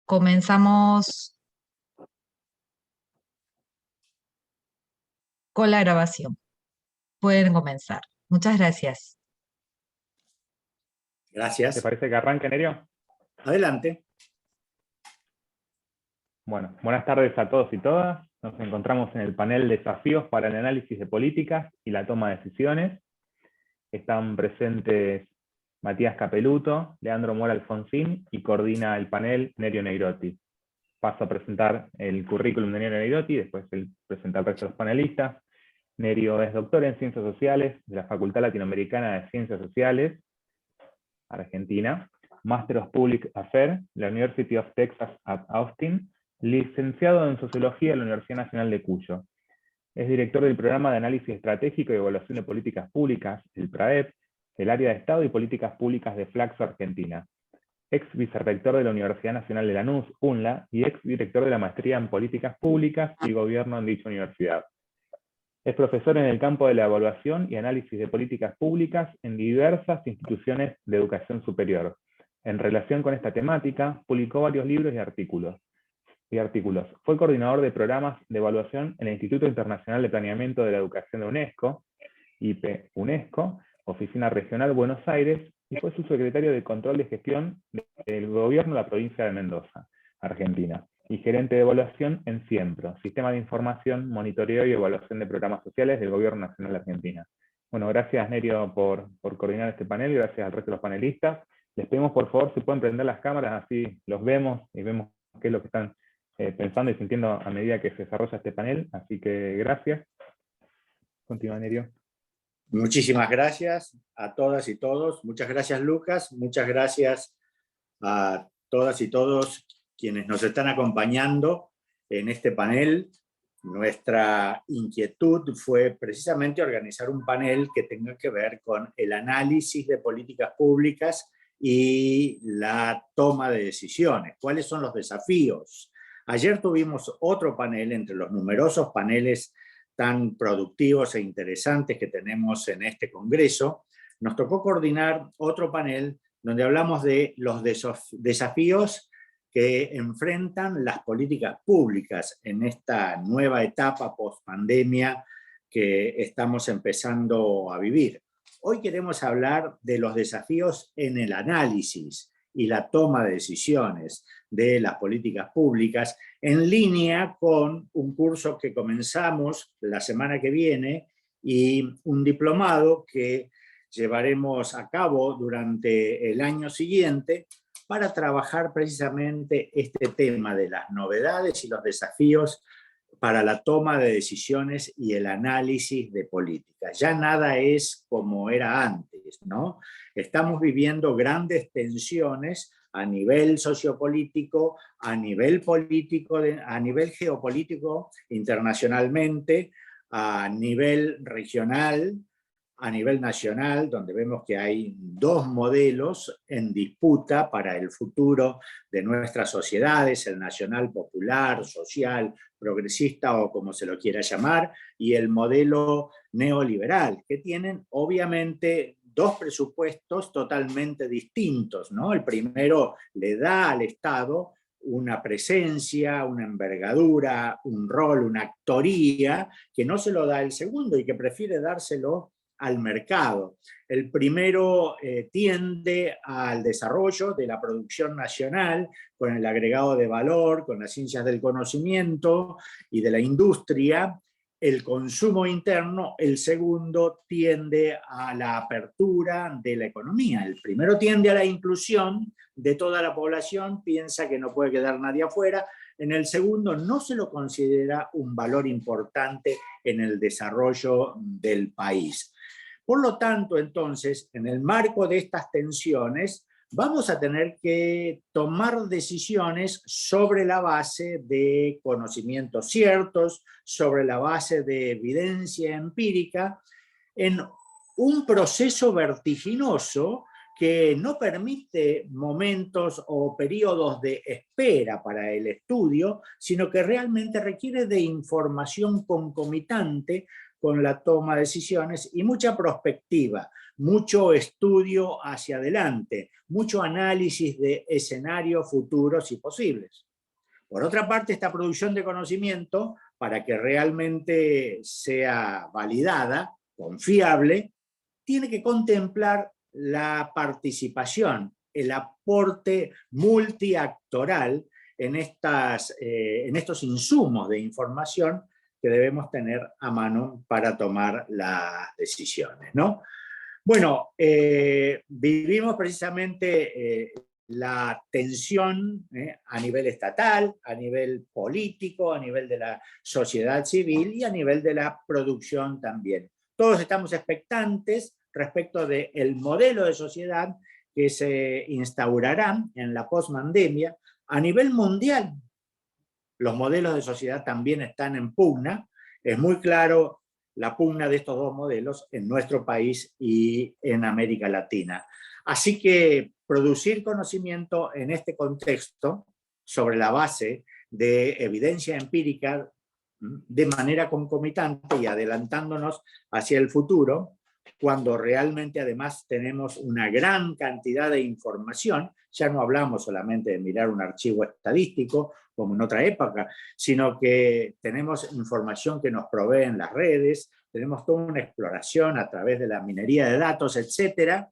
Comenzamos con la grabación. Pueden comenzar. Muchas gracias. ¿Te Gracias. parece que arranque, Nerio? Adelante. Bueno, buenas tardes a todos y todas. Nos encontramos en el panel Desafíos para el análisis de políticas y la toma de decisiones. Están presentes Matías Capeluto, Leandro Mora Alfonsín y coordina el panel Nerio Negrotti. Paso a presentar el currículum de Nerio Negrotti, después él presenta al resto de los panelistas. Nerio es doctor en Ciencias Sociales de la Facultad Latinoamericana de Ciencias Sociales, Argentina, Master of Public Affairs, la University of Texas at Austin, licenciado en Sociología de la Universidad Nacional de Cuyo. Es director del Programa de Análisis Estratégico y Evaluación de Políticas Públicas, el PRAEP, del Área de Estado y Políticas Públicas de Flaxo, Argentina. Ex vicerrector de la Universidad Nacional de Lanús, UNLA, y ex director de la Maestría en Políticas Públicas y Gobierno en dicha universidad. Es profesor en el campo de la evaluación y análisis de políticas públicas en diversas instituciones de educación superior. En relación con esta temática, publicó varios libros y artículos. Fue coordinador de programas de evaluación en el Instituto Internacional de Planeamiento de la Educación de UNESCO, IP-UNESCO, Oficina Regional Buenos Aires, y fue subsecretario de Control de Gestión del Gobierno de la provincia de Mendoza, Argentina, y gerente de evaluación en SIEMPRO, Sistema de Información, Monitoreo y Evaluación de Programas Sociales del Gobierno Nacional de Argentina. Bueno, gracias Nerio por coordinar este panel, y gracias al resto de los panelistas. Les pedimos por favor si pueden prender las cámaras, así los vemos y vemos qué es lo que están pensando y sintiendo a medida que se desarrolla este panel, así que gracias. Continúa, Nerio. Muchísimas gracias a todas y todos. Muchas gracias, Lucas. Muchas gracias a todas y todos quienes nos están acompañando en este panel. Nuestra inquietud fue precisamente organizar un panel que tenga que ver con el análisis de políticas públicas y la toma de decisiones. ¿Cuáles son los desafíos? Ayer tuvimos otro panel entre los numerosos paneles tan productivos e interesantes que tenemos en este congreso. Nos tocó coordinar otro panel donde hablamos de los desafíos que enfrentan las políticas públicas en esta nueva etapa post-pandemia que estamos empezando a vivir. Hoy queremos hablar de los desafíos en el análisis y la toma de decisiones de las políticas públicas, en línea con un curso que comenzamos la semana que viene y un diplomado que llevaremos a cabo durante el año siguiente para trabajar precisamente este tema de las novedades y los desafíos para la toma de decisiones y el análisis de políticas. Ya nada es como era antes, ¿no? Estamos viviendo grandes tensiones a nivel sociopolítico, a nivel político, a nivel geopolítico internacionalmente, a nivel regional, a nivel nacional, donde vemos que hay dos modelos en disputa para el futuro de nuestras sociedades, el nacional popular, social, progresista o como se lo quiera llamar, y el modelo neoliberal, que tienen obviamente dos presupuestos totalmente distintos, ¿no? El primero le da al Estado una presencia, una envergadura, un rol, una actoría, que no se lo da el segundo y que prefiere dárselo al mercado. El primero tiende al desarrollo de la producción nacional con el agregado de valor, con las ciencias del conocimiento y de la industria. El consumo interno, el segundo tiende a la apertura de la economía. El primero tiende a la inclusión de toda la población, piensa que no puede quedar nadie afuera. En el segundo no se lo considera un valor importante en el desarrollo del país. Por lo tanto, entonces, en el marco de estas tensiones, vamos a tener que tomar decisiones sobre la base de conocimientos ciertos, sobre la base de evidencia empírica, en un proceso vertiginoso que no permite momentos o periodos de espera para el estudio, sino que realmente requiere de información concomitante con la toma de decisiones y mucha prospectiva, mucho estudio hacia adelante, mucho análisis de escenarios futuros y posibles. Por otra parte, esta producción de conocimiento, para que realmente sea validada, confiable, tiene que contemplar la participación, el aporte multiactoral en estos insumos de información que debemos tener a mano para tomar las decisiones, ¿no? Bueno, vivimos precisamente la tensión a nivel estatal, a nivel político, a nivel de la sociedad civil y a nivel de la producción también. Todos estamos expectantes respecto del modelo de sociedad que se instaurará en la pospandemia a nivel mundial. Los modelos de sociedad también están en pugna. Es muy claro la pugna de estos dos modelos en nuestro país y en América Latina. Así que producir conocimiento en este contexto, sobre la base de evidencia empírica, de manera concomitante y adelantándonos hacia el futuro, cuando realmente además tenemos una gran cantidad de información, ya no hablamos solamente de mirar un archivo estadístico, como en otra época, sino que tenemos información que nos proveen las redes, tenemos toda una exploración a través de la minería de datos, etcétera,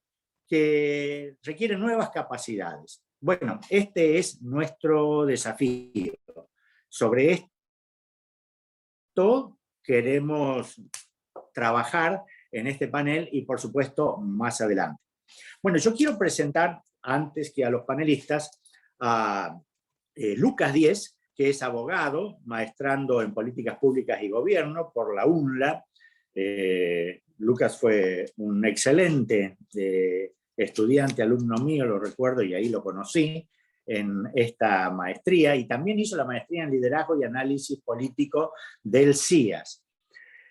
que requiere nuevas capacidades. Bueno, este es nuestro desafío. Sobre esto queremos trabajar en este panel y, por supuesto, más adelante. Bueno, yo quiero presentar, antes que a los panelistas, a Lucas Diez, que es abogado, maestrando en Políticas Públicas y Gobierno por la UNLA. Lucas fue un excelente estudiante, alumno mío, lo recuerdo, y ahí lo conocí en esta maestría, y también hizo la maestría en Liderazgo y Análisis Político del CIAS.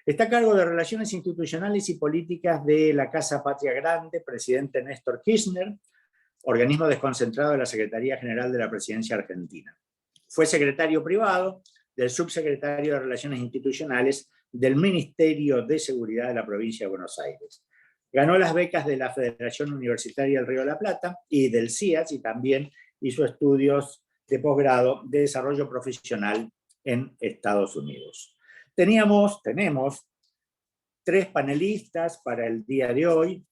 Está a cargo de Relaciones Institucionales y Políticas de la Casa Patria Grande, presidente Néstor Kirchner, organismo desconcentrado de la Secretaría General de la Presidencia Argentina. Fue secretario privado del subsecretario de Relaciones Institucionales del Ministerio de Seguridad de la Provincia de Buenos Aires. Ganó las becas de la Federación Universitaria del Río de la Plata y del CIAS, y también hizo estudios de posgrado de desarrollo profesional en Estados Unidos. Tenemos 3 panelistas para el día de hoy: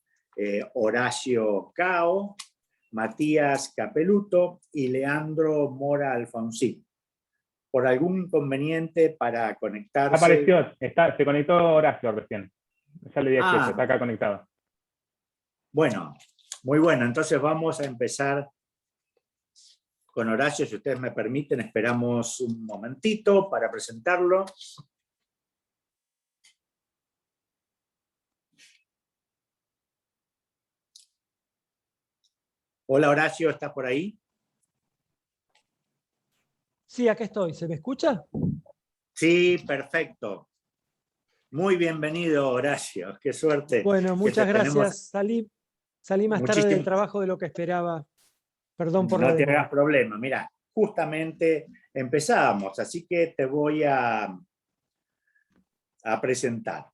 Horacio Cao, Matías Capeluto y Leandro Mora Alfonsín. Por algún inconveniente para conectarse... Apareció, se conectó Horacio recién. Ya le di acceso, está acá conectado. Bueno, muy bueno. Entonces vamos a empezar con Horacio, si ustedes me permiten. Esperamos un momentito para presentarlo. Hola Horacio, ¿estás por ahí? Sí, acá estoy. ¿Se me escucha? Sí, perfecto. Muy bienvenido, Horacio. Qué suerte. Bueno, muchas gracias. Salí más tarde del trabajo de lo que esperaba. Perdón por la demora. No te hagas problema. Mira, justamente empezábamos, así que te voy a presentar.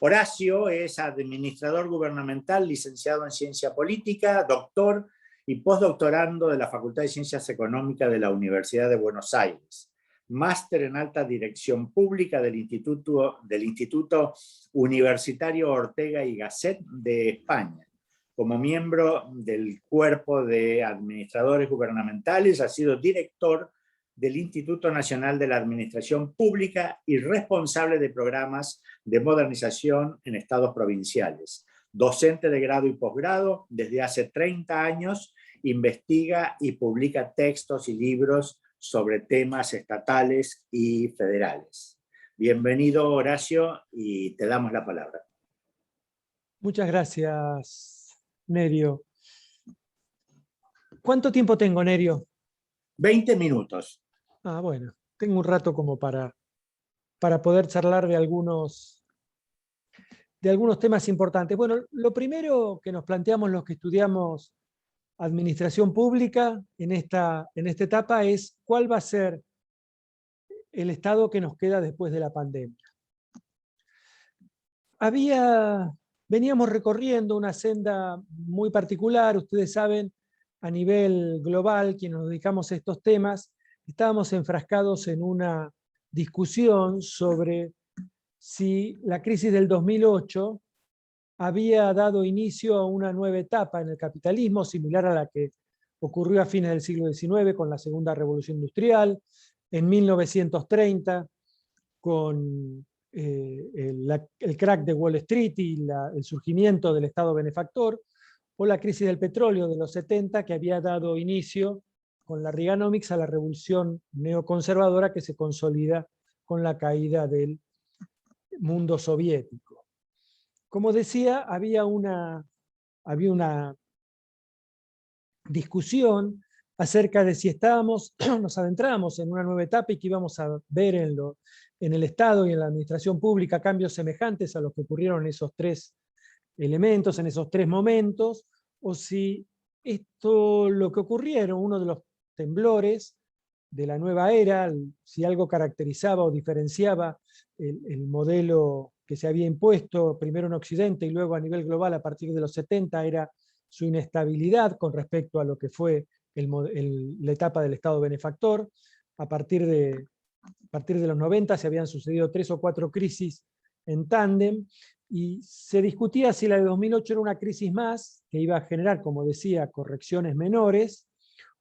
Horacio es administrador gubernamental, licenciado en Ciencia Política, doctor y postdoctorando de la Facultad de Ciencias Económicas de la Universidad de Buenos Aires. Máster en Alta Dirección Pública del Instituto Universitario Ortega y Gasset de España. Como miembro del Cuerpo de Administradores Gubernamentales, ha sido director del Instituto Nacional de la Administración Pública y responsable de programas de modernización en estados provinciales. Docente de grado y posgrado, desde hace 30 años investiga y publica textos y libros sobre temas estatales y federales. Bienvenido, Horacio, y te damos la palabra. Muchas gracias, Nerio. ¿Cuánto tiempo tengo, Nerio? 20 minutos. Ah, bueno, tengo un rato como para poder charlar de algunos temas importantes. Bueno, lo primero que nos planteamos los que estudiamos administración pública en esta etapa es cuál va a ser el estado que nos queda después de la pandemia. veníamos recorriendo una senda muy particular. Ustedes saben, a nivel global, quienes nos dedicamos a estos temas, estábamos enfrascados en una discusión sobre si la crisis del 2008 había dado inicio a una nueva etapa en el capitalismo, similar a la que ocurrió a fines del siglo XIX con la Segunda Revolución Industrial, en 1930 con el crack de Wall Street y el surgimiento del Estado benefactor, o la crisis del petróleo de los 70, que había dado inicio con la Reaganomics a la revolución neoconservadora que se consolida con la caída del mundo soviético. Como decía, había una discusión acerca de si nos adentrábamos en una nueva etapa y que íbamos a ver en el Estado y en la administración pública cambios semejantes a los que ocurrieron en esos tres elementos, en esos tres momentos, o si lo que ocurrieron, uno de los temblores de la nueva era, si algo caracterizaba o diferenciaba el modelo que se había impuesto primero en Occidente y luego a nivel global a partir de los 70, era su inestabilidad con respecto a lo que fue la etapa del Estado benefactor. A partir de los 90 se habían sucedido 3 o 4 crisis en tándem, y se discutía si la de 2008 era una crisis más, que iba a generar, como decía, correcciones menores,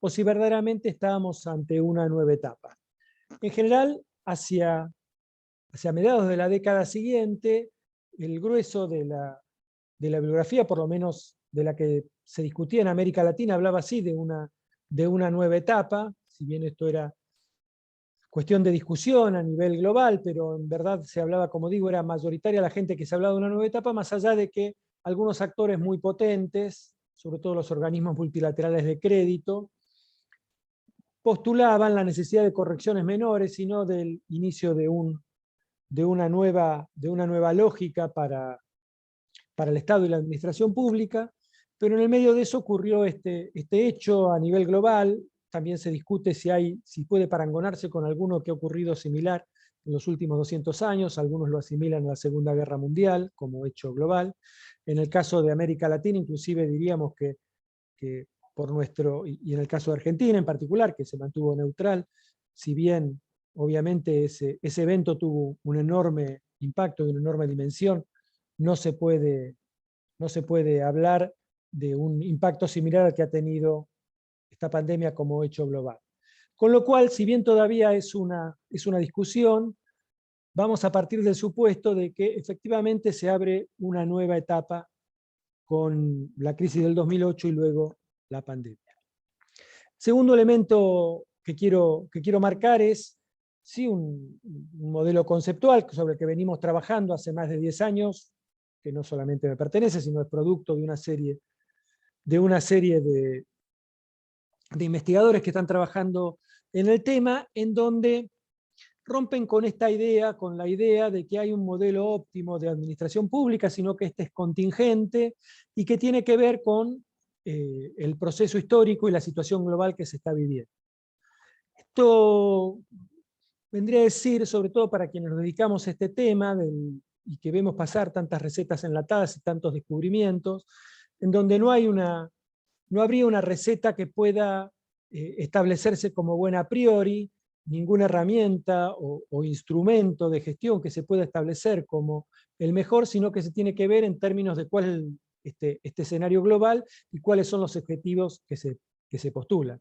o si verdaderamente estábamos ante una nueva etapa. En general, hacia mediados de la década siguiente, el grueso de la bibliografía, por lo menos de la que se discutía en América Latina, hablaba así de una nueva etapa, si bien esto era cuestión de discusión a nivel global, pero en verdad se hablaba, como digo, era mayoritaria la gente que se hablaba de una nueva etapa, más allá de que algunos actores muy potentes, sobre todo los organismos multilaterales de crédito, postulaban la necesidad de correcciones menores y no del inicio de una nueva lógica para el Estado y la administración pública, pero en el medio de eso ocurrió este hecho a nivel global. También se discute si puede parangonarse con alguno que ha ocurrido similar en los últimos 200 años, algunos lo asimilan a la Segunda Guerra Mundial como hecho global. En el caso de América Latina, inclusive diríamos que y en el caso de Argentina en particular, que se mantuvo neutral, si bien obviamente ese evento tuvo un enorme impacto y una enorme dimensión, no se puede hablar de un impacto similar al que ha tenido esta pandemia como hecho global. Con lo cual, si bien todavía es una discusión, vamos a partir del supuesto de que efectivamente se abre una nueva etapa con la crisis del 2008 y luego la pandemia. Segundo elemento que quiero marcar es sí, un modelo conceptual sobre el que venimos trabajando hace más de 10 años, que no solamente me pertenece, sino es producto de una serie de investigadores que están trabajando en el tema, en donde rompen con la idea de que hay un modelo óptimo de administración pública, sino que este es contingente y que tiene que ver con el proceso histórico y la situación global que se está viviendo. Esto vendría a decir, sobre todo para quienes nos dedicamos a este tema y que vemos pasar tantas recetas enlatadas y tantos descubrimientos, en donde no habría una receta que pueda establecerse como buena a priori, ninguna herramienta o instrumento de gestión que se pueda establecer como el mejor, sino que se tiene que ver en términos de cuál es este escenario global y cuáles son los objetivos que se postulan.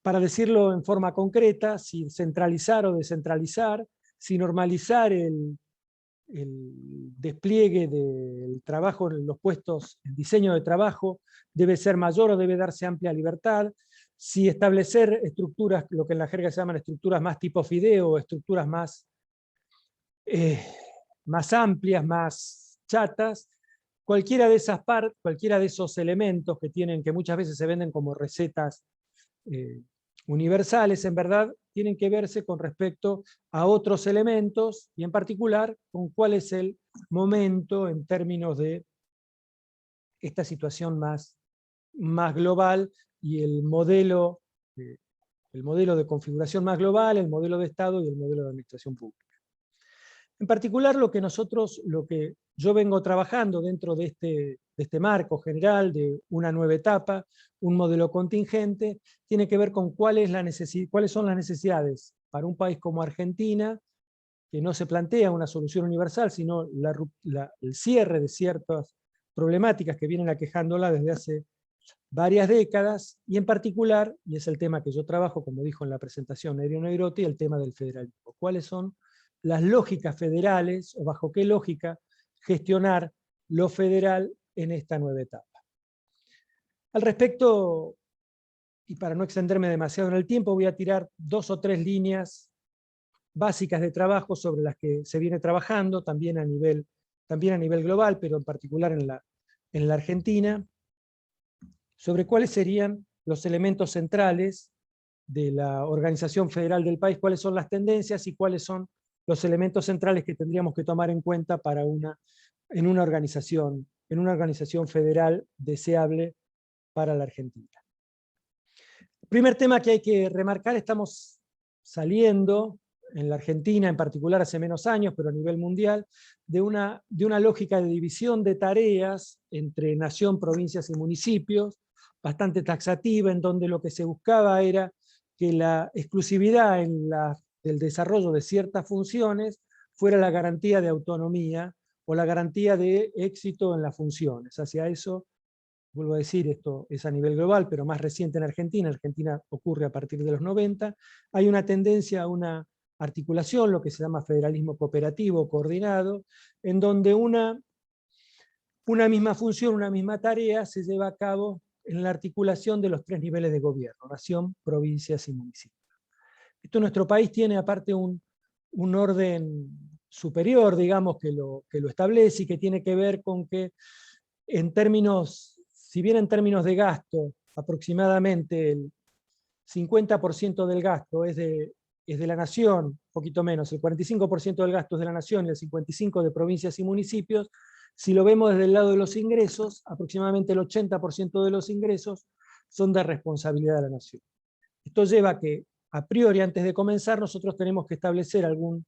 Para decirlo en forma concreta, si centralizar o descentralizar, si normalizar el despliegue del trabajo en los puestos, el diseño de trabajo debe ser mayor o debe darse amplia libertad, si establecer estructuras, lo que en la jerga se llaman estructuras más tipo fideo, estructuras más amplias, más chatas, cualquiera de esos elementos que muchas veces se venden como recetas universales, en verdad, tienen que verse con respecto a otros elementos, y en particular con cuál es el momento en términos de esta situación más global y el modelo de configuración más global, el modelo de Estado y el modelo de administración pública. En particular, lo que yo vengo trabajando dentro de este marco general de una nueva etapa, un modelo contingente, tiene que ver con cuáles son las necesidades para un país como Argentina, que no se plantea una solución universal, sino el cierre de ciertas problemáticas que vienen aquejándola desde hace varias décadas, y en particular, y es el tema que yo trabajo, como dijo en la presentación Nerio Negrotti, el tema del federalismo. ¿Cuáles son las lógicas federales, o bajo qué lógica gestionar lo federal en esta nueva etapa? Al respecto, y para no extenderme demasiado en el tiempo, voy a tirar 2 o 3 líneas básicas de trabajo sobre las que se viene trabajando, también a nivel global, pero en particular en la Argentina, sobre cuáles serían los elementos centrales de la organización federal del país, cuáles son las tendencias y cuáles son los elementos centrales que tendríamos que tomar en cuenta en una organización federal deseable para la Argentina. El primer tema que hay que remarcar: estamos saliendo en la Argentina en particular hace menos años, pero a nivel mundial, de una lógica de división de tareas entre nación, provincias y municipios, bastante taxativa, en donde lo que se buscaba era que la exclusividad del desarrollo de ciertas funciones fuera la garantía de autonomía o la garantía de éxito en las funciones. Hacia eso, vuelvo a decir, esto es a nivel global, pero más reciente en Argentina. Argentina ocurre a partir de los 90. Hay una tendencia a una articulación, lo que se llama federalismo cooperativo coordinado, en donde una misma función, una misma tarea se lleva a cabo en la articulación de los 3 niveles de gobierno: nación, provincias y municipios. Esto en nuestro país tiene aparte un orden superior, digamos, que lo establece, y que tiene que ver con que si bien en términos de gasto, aproximadamente el 50% del gasto es de la nación, un poquito menos, el 45% del gasto es de la nación y el 55% de provincias y municipios. Si lo vemos desde el lado de los ingresos, aproximadamente el 80% de los ingresos son de responsabilidad de la nación. Esto lleva a que, a priori, antes de comenzar, nosotros tenemos que establecer algún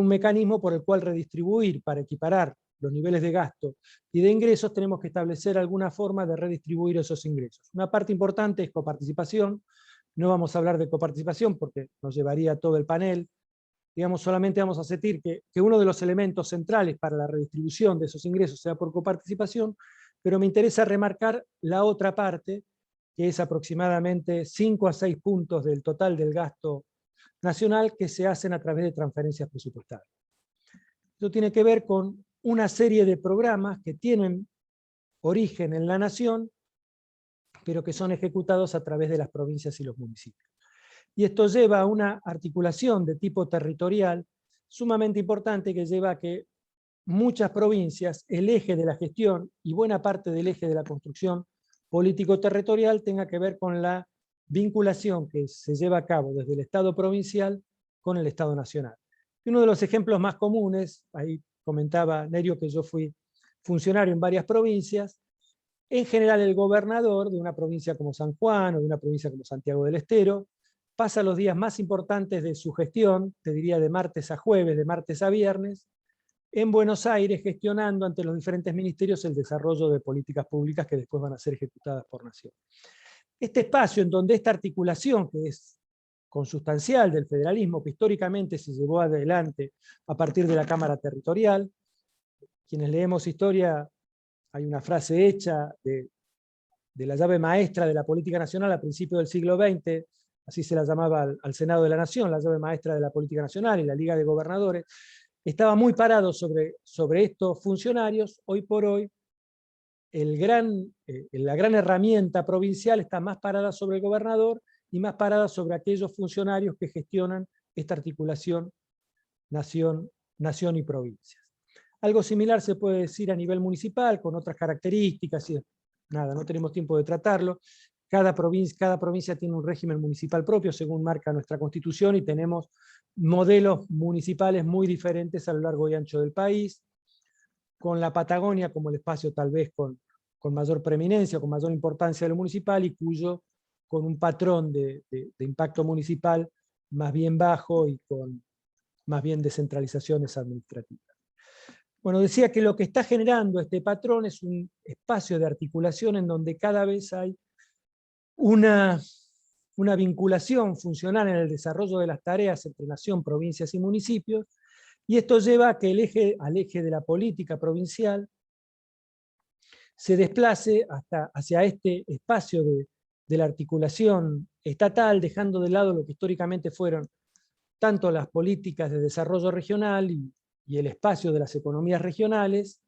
mecanismo por el cual redistribuir, para equiparar los niveles de gasto y de ingresos. Tenemos que establecer alguna forma de redistribuir esos ingresos. Una parte importante es coparticipación. No vamos a hablar de coparticipación porque nos llevaría todo el panel. Digamos, solamente vamos a sentir que uno de los elementos centrales para la redistribución de esos ingresos sea por coparticipación, pero me interesa remarcar la otra parte, que es aproximadamente 5 a 6 puntos del total del gasto nacional, que se hacen a través de transferencias presupuestarias. Esto tiene que ver con una serie de programas que tienen origen en la nación, pero que son ejecutados a través de las provincias y los municipios. Y esto lleva a una articulación de tipo territorial sumamente importante, que lleva a que muchas provincias, el eje de la gestión y buena parte del eje de la construcción político-territorial tenga que ver con la vinculación que se lleva a cabo desde el Estado provincial con el Estado nacional. Y uno de los ejemplos más comunes, ahí comentaba Nerio que yo fui funcionario en varias provincias. En general, el gobernador de una provincia como San Juan o de una provincia como Santiago del Estero pasa los días más importantes de su gestión, te diría de martes a jueves, de martes a viernes, en Buenos Aires, gestionando ante los diferentes ministerios el desarrollo de políticas públicas que después van a ser ejecutadas por nación. Este espacio en donde esta articulación, que es consustancial del federalismo, que históricamente se llevó adelante a partir de la Cámara Territorial. Quienes leemos historia, hay una frase hecha de la llave maestra de la política nacional a principios del siglo XX, así se la llamaba al Senado de la Nación, la llave maestra de la política nacional, y la Liga de Gobernadores. Estaba muy parado sobre estos funcionarios. Hoy por hoy, la gran herramienta provincial está más parada sobre el gobernador y más parada sobre aquellos funcionarios que gestionan esta articulación nación y provincias. Algo similar se puede decir a nivel municipal, con otras características, y nada, no tenemos tiempo de tratarlo. Cada provincia tiene un régimen municipal propio, según marca nuestra Constitución, y tenemos modelos municipales muy diferentes a lo largo y ancho del país, con la Patagonia como el espacio tal vez con mayor preeminencia, con mayor importancia de lo municipal, y con un patrón de impacto municipal más bien bajo y con más bien descentralizaciones administrativas. Bueno, decía que lo que está generando este patrón es un espacio de articulación en donde cada vez hay una vinculación funcional en el desarrollo de las tareas entre nación, provincias y municipios, y esto lleva a que al eje de la política provincial se desplace hacia este espacio de la articulación estatal, dejando de lado lo que históricamente fueron tanto las políticas de desarrollo regional y el espacio de las economías regionales,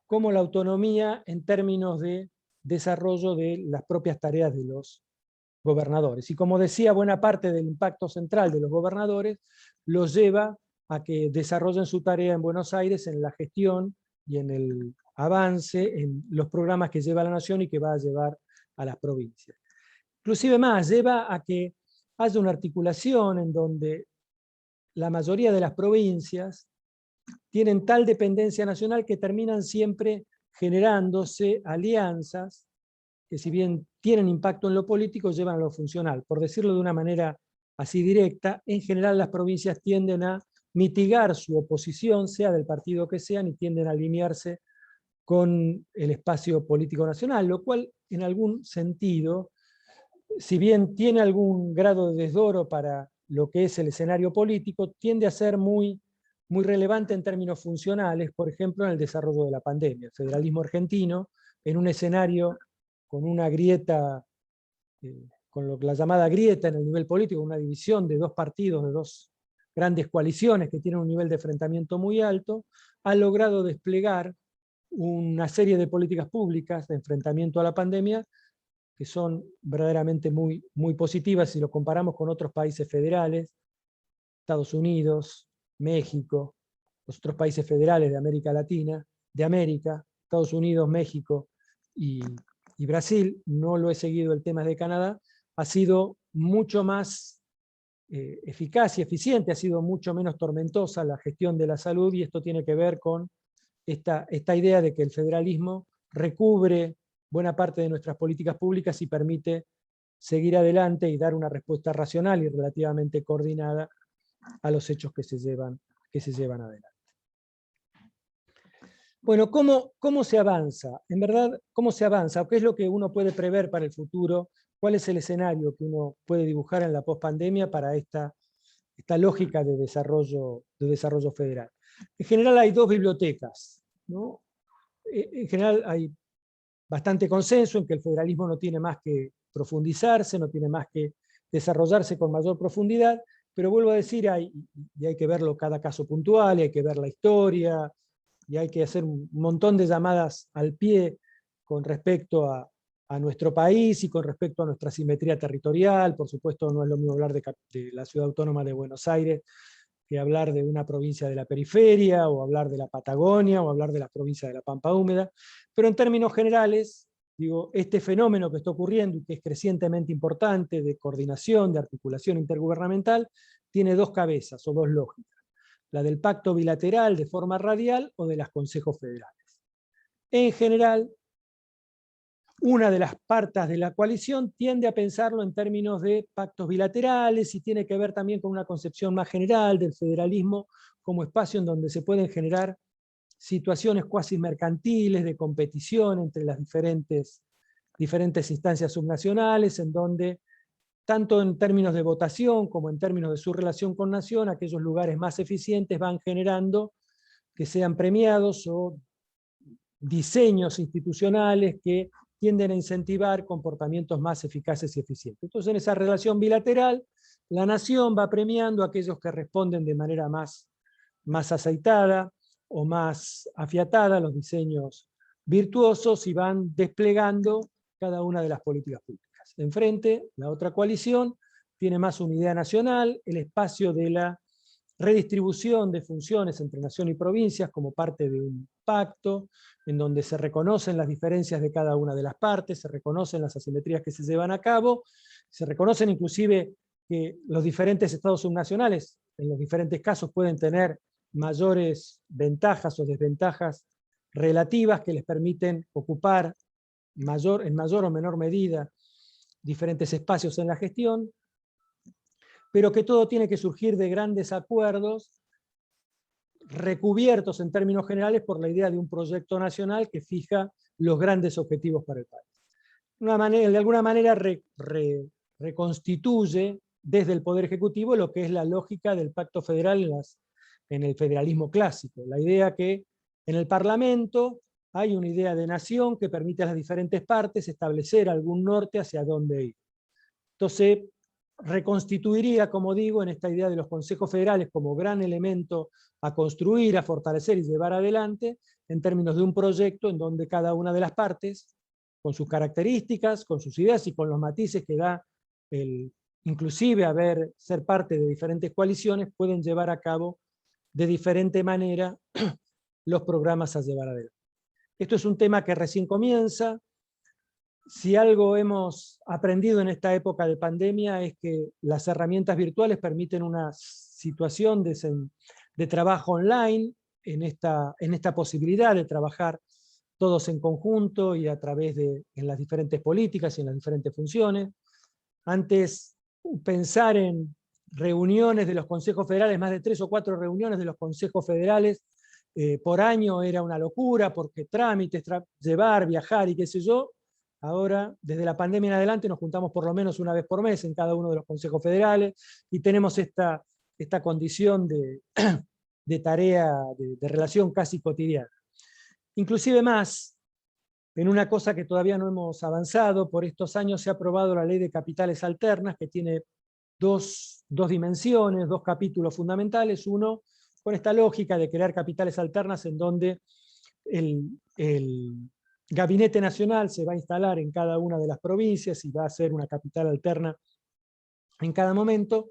como la autonomía en términos de desarrollo de las propias tareas de los gobernadores. Y como decía, buena parte del impacto central de los gobernadores los lleva a que desarrollen su tarea en Buenos Aires en la gestión y en el avance en los programas que lleva la nación y que va a llevar a las provincias. Inclusive más, lleva a que haya una articulación en donde la mayoría de las provincias tienen tal dependencia nacional que terminan siempre generándose alianzas que, si bien tienen impacto en lo político, llevan a lo funcional. Por decirlo de una manera así directa, en general las provincias tienden a mitigar su oposición, sea del partido que sean, y tienden a alinearse con el espacio político nacional, lo cual en algún sentido, si bien tiene algún grado de desdoro para lo que es el escenario político, tiende a ser muy relevante en términos funcionales, por ejemplo, en el desarrollo de la pandemia. El federalismo argentino, en un escenario con una grieta, con la llamada grieta en el nivel político, una división de dos partidos, de dos grandes coaliciones que tienen un nivel de enfrentamiento muy alto, ha logrado desplegar una serie de políticas públicas de enfrentamiento a la pandemia que son verdaderamente muy positivas si lo comparamos con otros países federales, Estados Unidos, México, los otros países federales de América Latina, de América, Estados Unidos, México y Brasil. No lo he seguido el tema de Canadá, ha sido mucho más eficaz y eficiente, ha sido mucho menos tormentosa la gestión de la salud, y esto tiene que ver con esta idea de que el federalismo recubre buena parte de nuestras políticas públicas y permite seguir adelante y dar una respuesta racional y relativamente coordinada a los hechos que se llevan adelante. Bueno, ¿cómo se avanza? En verdad, ¿cómo se avanza? ¿Qué es lo que uno puede prever para el futuro? ¿Cuál es el escenario que uno puede dibujar en la pospandemia para esta lógica de desarrollo federal? En general hay dos bibliotecas, ¿no? En general hay bastante consenso en que el federalismo no tiene más que profundizarse, no tiene más que desarrollarse con mayor profundidad, pero vuelvo a decir, y hay que verlo cada caso puntual, y hay que ver la historia, y hay que hacer un montón de llamadas al pie con respecto a nuestro país y con respecto a nuestra simetría territorial. Por supuesto, no es lo mismo hablar de la ciudad autónoma de Buenos Aires que hablar de una provincia de la periferia, o hablar de la Patagonia, o hablar de la provincia de la Pampa Húmeda. Pero en términos generales, digo, este fenómeno que está ocurriendo y que es crecientemente importante de coordinación, de articulación intergubernamental, tiene dos cabezas o dos lógicas: la del pacto bilateral de forma radial o de los consejos federales. En general, una de las partes de la coalición tiende a pensarlo en términos de pactos bilaterales, y tiene que ver también con una concepción más general del federalismo como espacio en donde se pueden generar situaciones cuasi mercantiles de competición entre las diferentes instancias subnacionales, en donde, tanto en términos de votación como en términos de su relación con nación, aquellos lugares más eficientes van generando que sean premiados, o diseños institucionales que tienden a incentivar comportamientos más eficaces y eficientes. Entonces, en esa relación bilateral, la nación va premiando a aquellos que responden de manera más aceitada o más afiatada a los diseños virtuosos, y van desplegando cada una de las políticas públicas. Enfrente, la otra coalición tiene más unidad nacional, el espacio de la redistribución de funciones entre nación y provincias como parte de un pacto, en donde se reconocen las diferencias de cada una de las partes, se reconocen las asimetrías que se llevan a cabo, se reconocen inclusive que los diferentes estados subnacionales, en los diferentes casos, pueden tener mayores ventajas o desventajas relativas que les permiten ocupar en mayor o menor medida diferentes espacios en la gestión. pero que todo tiene que surgir de grandes acuerdos recubiertos en términos generales por la idea de un proyecto nacional que fija los grandes objetivos para el país. De alguna manera reconstituye desde el Poder Ejecutivo lo que es la lógica del pacto federal en el federalismo clásico. La idea que en el Parlamento hay una idea de nación que permite a las diferentes partes establecer algún norte hacia dónde ir. Entonces, reconstituiría, como digo, en esta idea de los consejos federales como gran elemento a construir, a fortalecer y llevar adelante, en términos de un proyecto en donde cada una de las partes, con sus características, con sus ideas y con los matices que da inclusive ser parte de diferentes coaliciones, pueden llevar a cabo de diferente manera los programas a llevar adelante. Esto es un tema que recién comienza. Si algo hemos aprendido en esta época de pandemia es que las herramientas virtuales permiten una situación de trabajo online, en esta posibilidad de trabajar todos en conjunto y a través en las diferentes políticas y en las diferentes funciones. Antes, pensar en reuniones de los consejos federales, más de 3 o 4 reuniones de los consejos federales por año era una locura, porque trámites, llevar, viajar y qué sé yo. Ahora, desde la pandemia en adelante, nos juntamos por lo menos una vez por mes en cada uno de los consejos federales y tenemos esta condición de tarea, de relación casi cotidiana. Inclusive más, en una cosa que todavía no hemos avanzado, por estos años se ha aprobado la ley de capitales alternas, que tiene dos dimensiones, 2 capítulos fundamentales. Uno, con esta lógica de crear capitales alternas en donde el Gabinete Nacional se va a instalar en cada una de las provincias y va a ser una capital alterna en cada momento,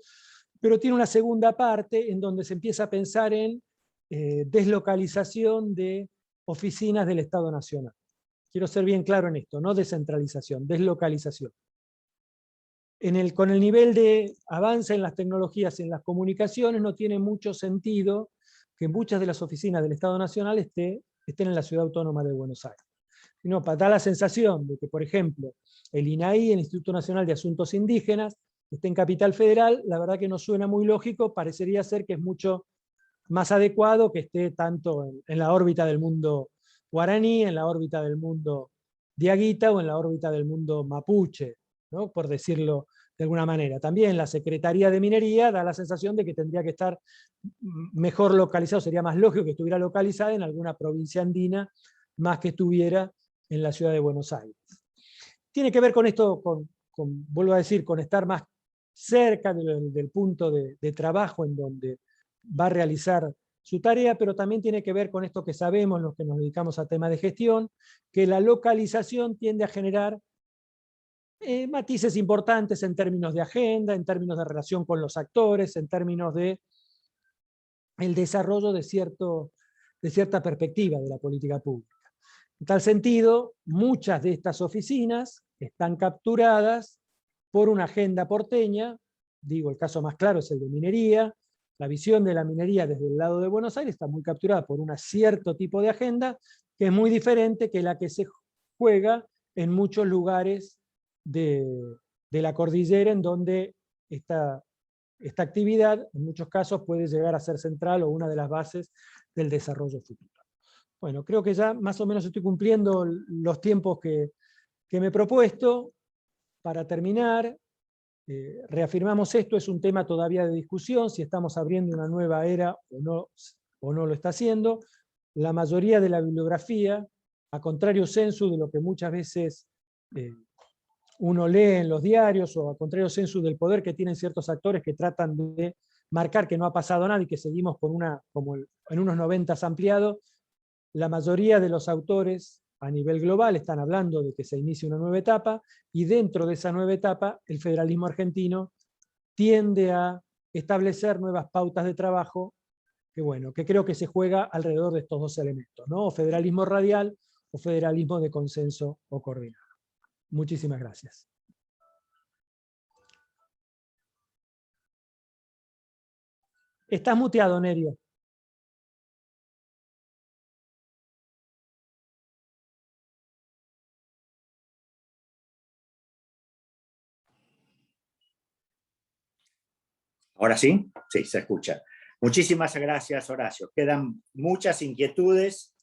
pero tiene una segunda parte en donde se empieza a pensar en deslocalización de oficinas del Estado Nacional. Quiero ser bien claro en esto, no descentralización, deslocalización. Con el nivel de avance en las tecnologías y en las comunicaciones, no tiene mucho sentido que muchas de las oficinas del Estado Nacional estén en la Ciudad Autónoma de Buenos Aires. Sino para dar la sensación de que, por ejemplo, el INAI, el Instituto Nacional de Asuntos Indígenas, esté en Capital Federal, la verdad que no suena muy lógico, parecería ser que es mucho más adecuado que esté tanto en la órbita del mundo guaraní, en la órbita del mundo diaguita o en la órbita del mundo mapuche, ¿no? Por decirlo de alguna manera. También la Secretaría de Minería da la sensación de que tendría que estar mejor localizado, sería más lógico que estuviera localizada en alguna provincia andina, más que estuviera en la ciudad de Buenos Aires. Tiene que ver con esto, vuelvo a decir, con estar más cerca del punto de trabajo en donde va a realizar su tarea, pero también tiene que ver con esto que sabemos los que nos dedicamos a temas de gestión, que la localización tiende a generar matices importantes en términos de agenda, en términos de relación con los actores, en términos de el desarrollo de cierta perspectiva de la política pública. En tal sentido, muchas de estas oficinas están capturadas por una agenda porteña. Digo, el caso más claro es el de minería. La visión de la minería desde el lado de Buenos Aires está muy capturada por un cierto tipo de agenda que es muy diferente que la que se juega en muchos lugares de la cordillera, en donde esta actividad en muchos casos puede llegar a ser central o una de las bases del desarrollo futuro. Bueno, creo que ya más o menos estoy cumpliendo los tiempos que me he propuesto. Para terminar, reafirmamos esto, es un tema todavía de discusión, si estamos abriendo una nueva era o no lo está haciendo. La mayoría de la bibliografía, a contrario sensu de lo que muchas veces uno lee en los diarios, o a contrario sensu del poder que tienen ciertos actores que tratan de marcar que no ha pasado nada y que seguimos como en unos 90 ampliados, la mayoría de los autores a nivel global están hablando de que se inicia una nueva etapa, y dentro de esa nueva etapa el federalismo argentino tiende a establecer nuevas pautas de trabajo que creo que se juega alrededor de estos 2 elementos, ¿no? O federalismo radial o federalismo de consenso o coordinado. Muchísimas gracias. Estás muteado, Nerio. ¿Ahora sí? Sí, se escucha. Muchísimas gracias, Horacio. Quedan muchas inquietudes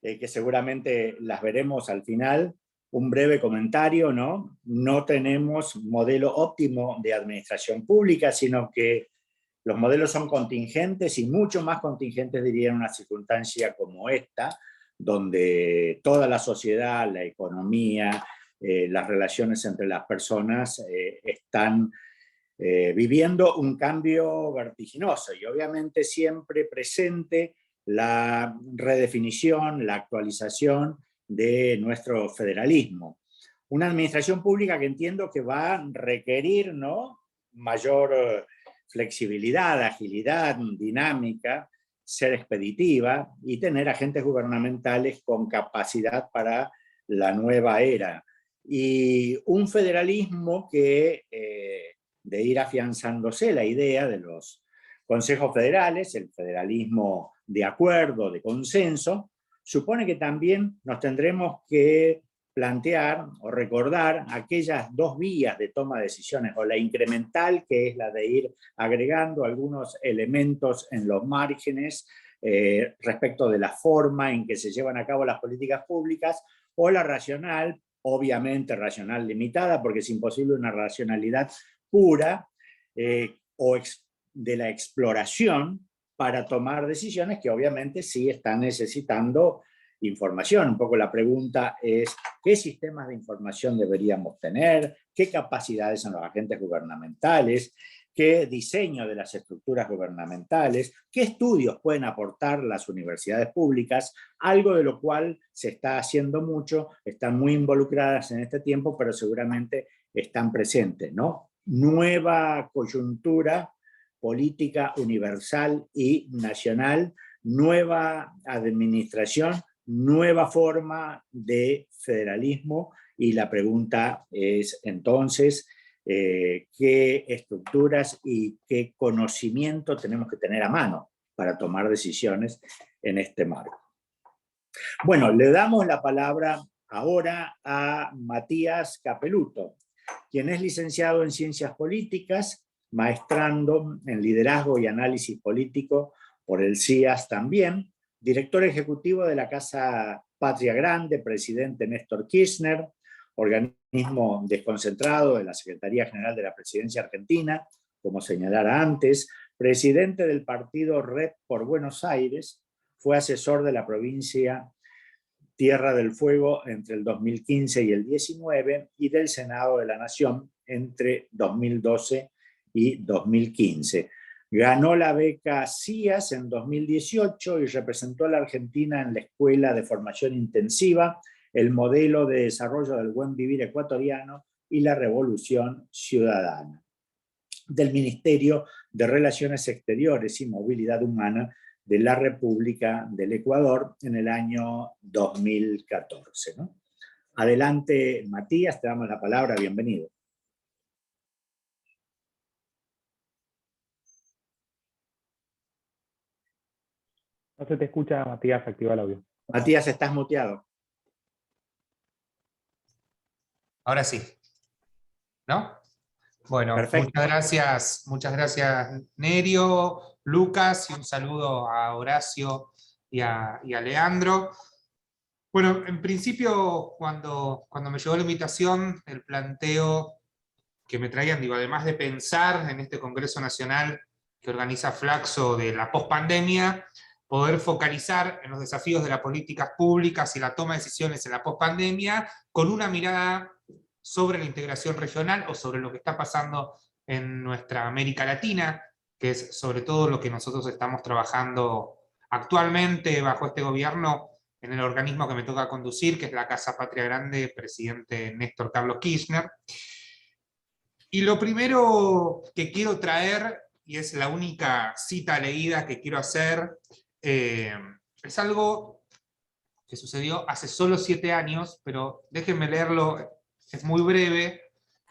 que seguramente las veremos al final. Un breve comentario, ¿no? No tenemos modelo óptimo de administración pública, sino que los modelos son contingentes y mucho más contingentes, diría, en una circunstancia como esta, donde toda la sociedad, la economía, las relaciones entre las personas están viviendo un cambio vertiginoso y obviamente siempre presente la redefinición, la actualización de nuestro federalismo. Una administración pública que entiendo que va a requerir, ¿no?, mayor flexibilidad, agilidad, dinámica, ser expeditiva y tener agentes gubernamentales con capacidad para la nueva era. Y un federalismo que, de ir afianzándose la idea de los consejos federales, el federalismo de acuerdo, de consenso, supone que también nos tendremos que plantear o recordar aquellas dos vías de toma de decisiones, o la incremental, que es la de ir agregando algunos elementos en los márgenes respecto de la forma en que se llevan a cabo las políticas públicas, o la racional, obviamente racional limitada, porque es imposible una racionalidad pura, o de la exploración para tomar decisiones que obviamente sí están necesitando información. Un poco la pregunta es, ¿qué sistemas de información deberíamos tener? ¿Qué capacidades son los agentes gubernamentales? ¿Qué diseño de las estructuras gubernamentales? ¿Qué estudios pueden aportar las universidades públicas? Algo de lo cual se está haciendo mucho, están muy involucradas en este tiempo, pero seguramente están presentes, ¿no? Nueva coyuntura política universal y nacional, nueva administración, nueva forma de federalismo, y la pregunta es entonces qué estructuras y qué conocimiento tenemos que tener a mano para tomar decisiones en este marco. Bueno, le damos la palabra ahora a Matías Capeluto, quien es licenciado en Ciencias Políticas, maestrando en Liderazgo y Análisis Político por el CIAS también, director ejecutivo de la Casa Patria Grande, presidente Néstor Kirchner, organismo desconcentrado de la Secretaría General de la Presidencia Argentina, como señalara antes, presidente del partido Red por Buenos Aires, fue asesor de la provincia Tierra del Fuego entre el 2015 y el 19 y del Senado de la Nación entre 2012 y 2015. Ganó la beca CIAS en 2018 y representó a la Argentina en la Escuela de Formación Intensiva, el modelo de desarrollo del buen vivir ecuatoriano y la revolución ciudadana del Ministerio de Relaciones Exteriores y Movilidad Humana de la República del Ecuador en el año 2014, ¿no? Adelante, Matías, te damos la palabra, bienvenido. No se te escucha, Matías, activa el audio. Matías, estás muteado. Ahora sí, ¿no? Bueno, Perfecto. muchas gracias Nerio, Lucas, y un saludo a Horacio y a Leandro. Bueno, en principio, cuando me llegó la invitación, el planteo que me traían, digo, además de pensar en este Congreso Nacional que organiza Flaxo de la pospandemia, poder focalizar en los desafíos de las políticas públicas y la toma de decisiones en la pospandemia, con una mirada sobre la integración regional o sobre lo que está pasando en nuestra América Latina, que es sobre todo lo que nosotros estamos trabajando actualmente bajo este gobierno en el organismo que me toca conducir, que es la Casa Patria Grande, presidente Néstor Carlos Kirchner. Y lo primero que quiero traer, y es la única cita leída que quiero hacer, es algo que sucedió hace solo 7 años, pero déjenme leerlo, es muy breve,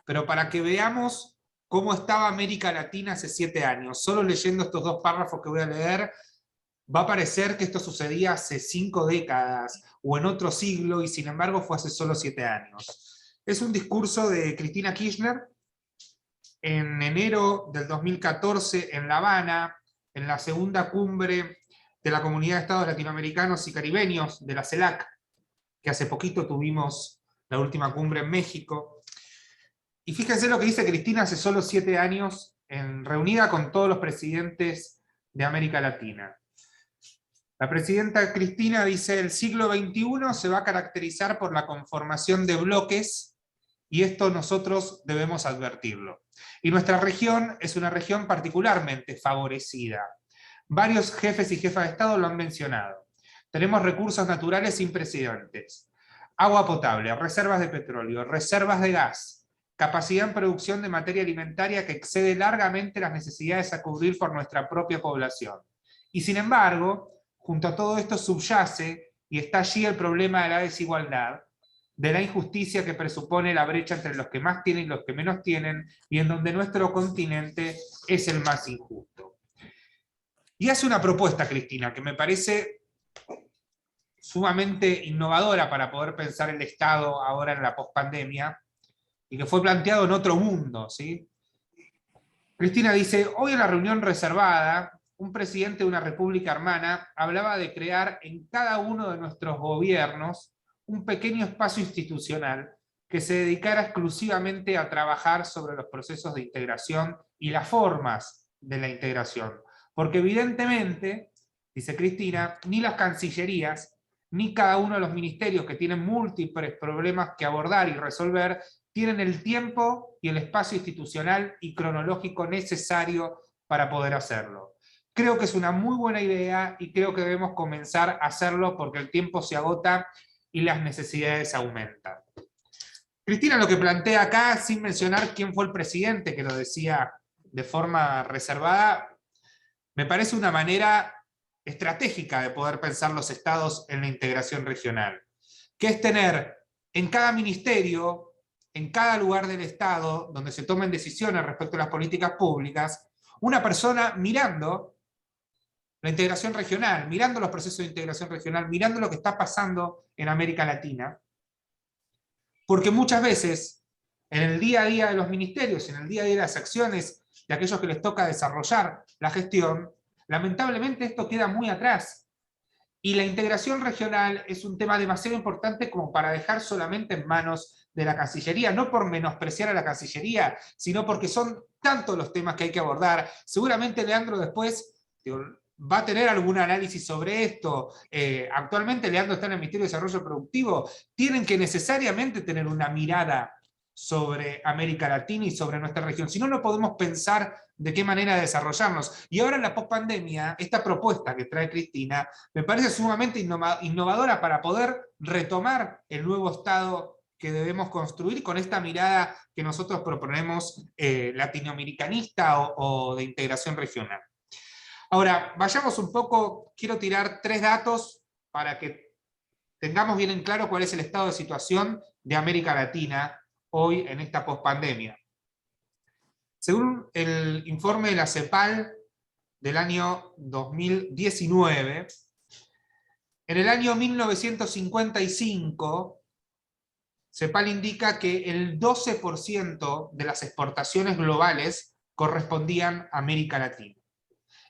pero para que veamos cómo estaba América Latina hace 7 años. Solo leyendo estos 2 párrafos que voy a leer, va a parecer que esto sucedía hace 5 décadas, o en otro siglo, y sin embargo fue hace solo 7 años. Es un discurso de Cristina Kirchner, en enero del 2014 en La Habana, en la segunda cumbre de la Comunidad de Estados Latinoamericanos y Caribeños de la CELAC, que hace poquito tuvimos la última cumbre en México. Y fíjense lo que dice Cristina hace solo 7 años, reunida con todos los presidentes de América Latina. La presidenta Cristina dice: el siglo XXI se va a caracterizar por la conformación de bloques, y esto nosotros debemos advertirlo. Y nuestra región es una región particularmente favorecida. Varios jefes y jefas de Estado lo han mencionado. Tenemos recursos naturales sin precedentes. Agua potable, reservas de petróleo, reservas de gas, capacidad en producción de materia alimentaria que excede largamente las necesidades a cubrir por nuestra propia población. Y sin embargo, junto a todo esto subyace y está allí el problema de la desigualdad, de la injusticia que presupone la brecha entre los que más tienen y los que menos tienen, y en donde nuestro continente es el más injusto. Y hace una propuesta, Cristina, que me parece sumamente innovadora para poder pensar el Estado ahora en la pospandemia, y que fue planteado en otro mundo, ¿sí? Cristina dice: hoy en la reunión reservada, un presidente de una república hermana hablaba de crear en cada uno de nuestros gobiernos un pequeño espacio institucional que se dedicara exclusivamente a trabajar sobre los procesos de integración y las formas de la integración. Porque evidentemente, dice Cristina, ni las cancillerías, ni cada uno de los ministerios que tienen múltiples problemas que abordar y resolver, tienen el tiempo y el espacio institucional y cronológico necesario para poder hacerlo. Creo que es una muy buena idea y creo que debemos comenzar a hacerlo porque el tiempo se agota y las necesidades aumentan. Cristina lo que plantea acá, sin mencionar quién fue el presidente que lo decía de forma reservada, me parece una manera estratégica de poder pensar los estados en la integración regional, que es tener en cada ministerio, en cada lugar del Estado, donde se tomen decisiones respecto a las políticas públicas, una persona mirando la integración regional, mirando los procesos de integración regional, mirando lo que está pasando en América Latina, porque muchas veces, en el día a día de los ministerios, en el día a día de las acciones de aquellos que les toca desarrollar la gestión, lamentablemente esto queda muy atrás. Y la integración regional es un tema demasiado importante como para dejar solamente en manos de la Cancillería, no por menospreciar a la Cancillería, sino porque son tantos los temas que hay que abordar. Seguramente Leandro después va a tener algún análisis sobre esto. Actualmente Leandro está en el Ministerio de Desarrollo Productivo. Tienen que necesariamente tener una mirada sobre América Latina y sobre nuestra región. Si no, no podemos pensar de qué manera desarrollarnos. Y ahora en la pospandemia, esta propuesta que trae Cristina me parece sumamente innovadora para poder retomar el nuevo Estado que debemos construir con esta mirada que nosotros proponemos latinoamericanista o de integración regional. Ahora, vayamos un poco, quiero tirar 3 datos para que tengamos bien en claro cuál es el estado de situación de América Latina hoy en esta pospandemia. Según el informe de la CEPAL del año 2019, en el año 1955, CEPAL indica que el 12% de las exportaciones globales correspondían a América Latina.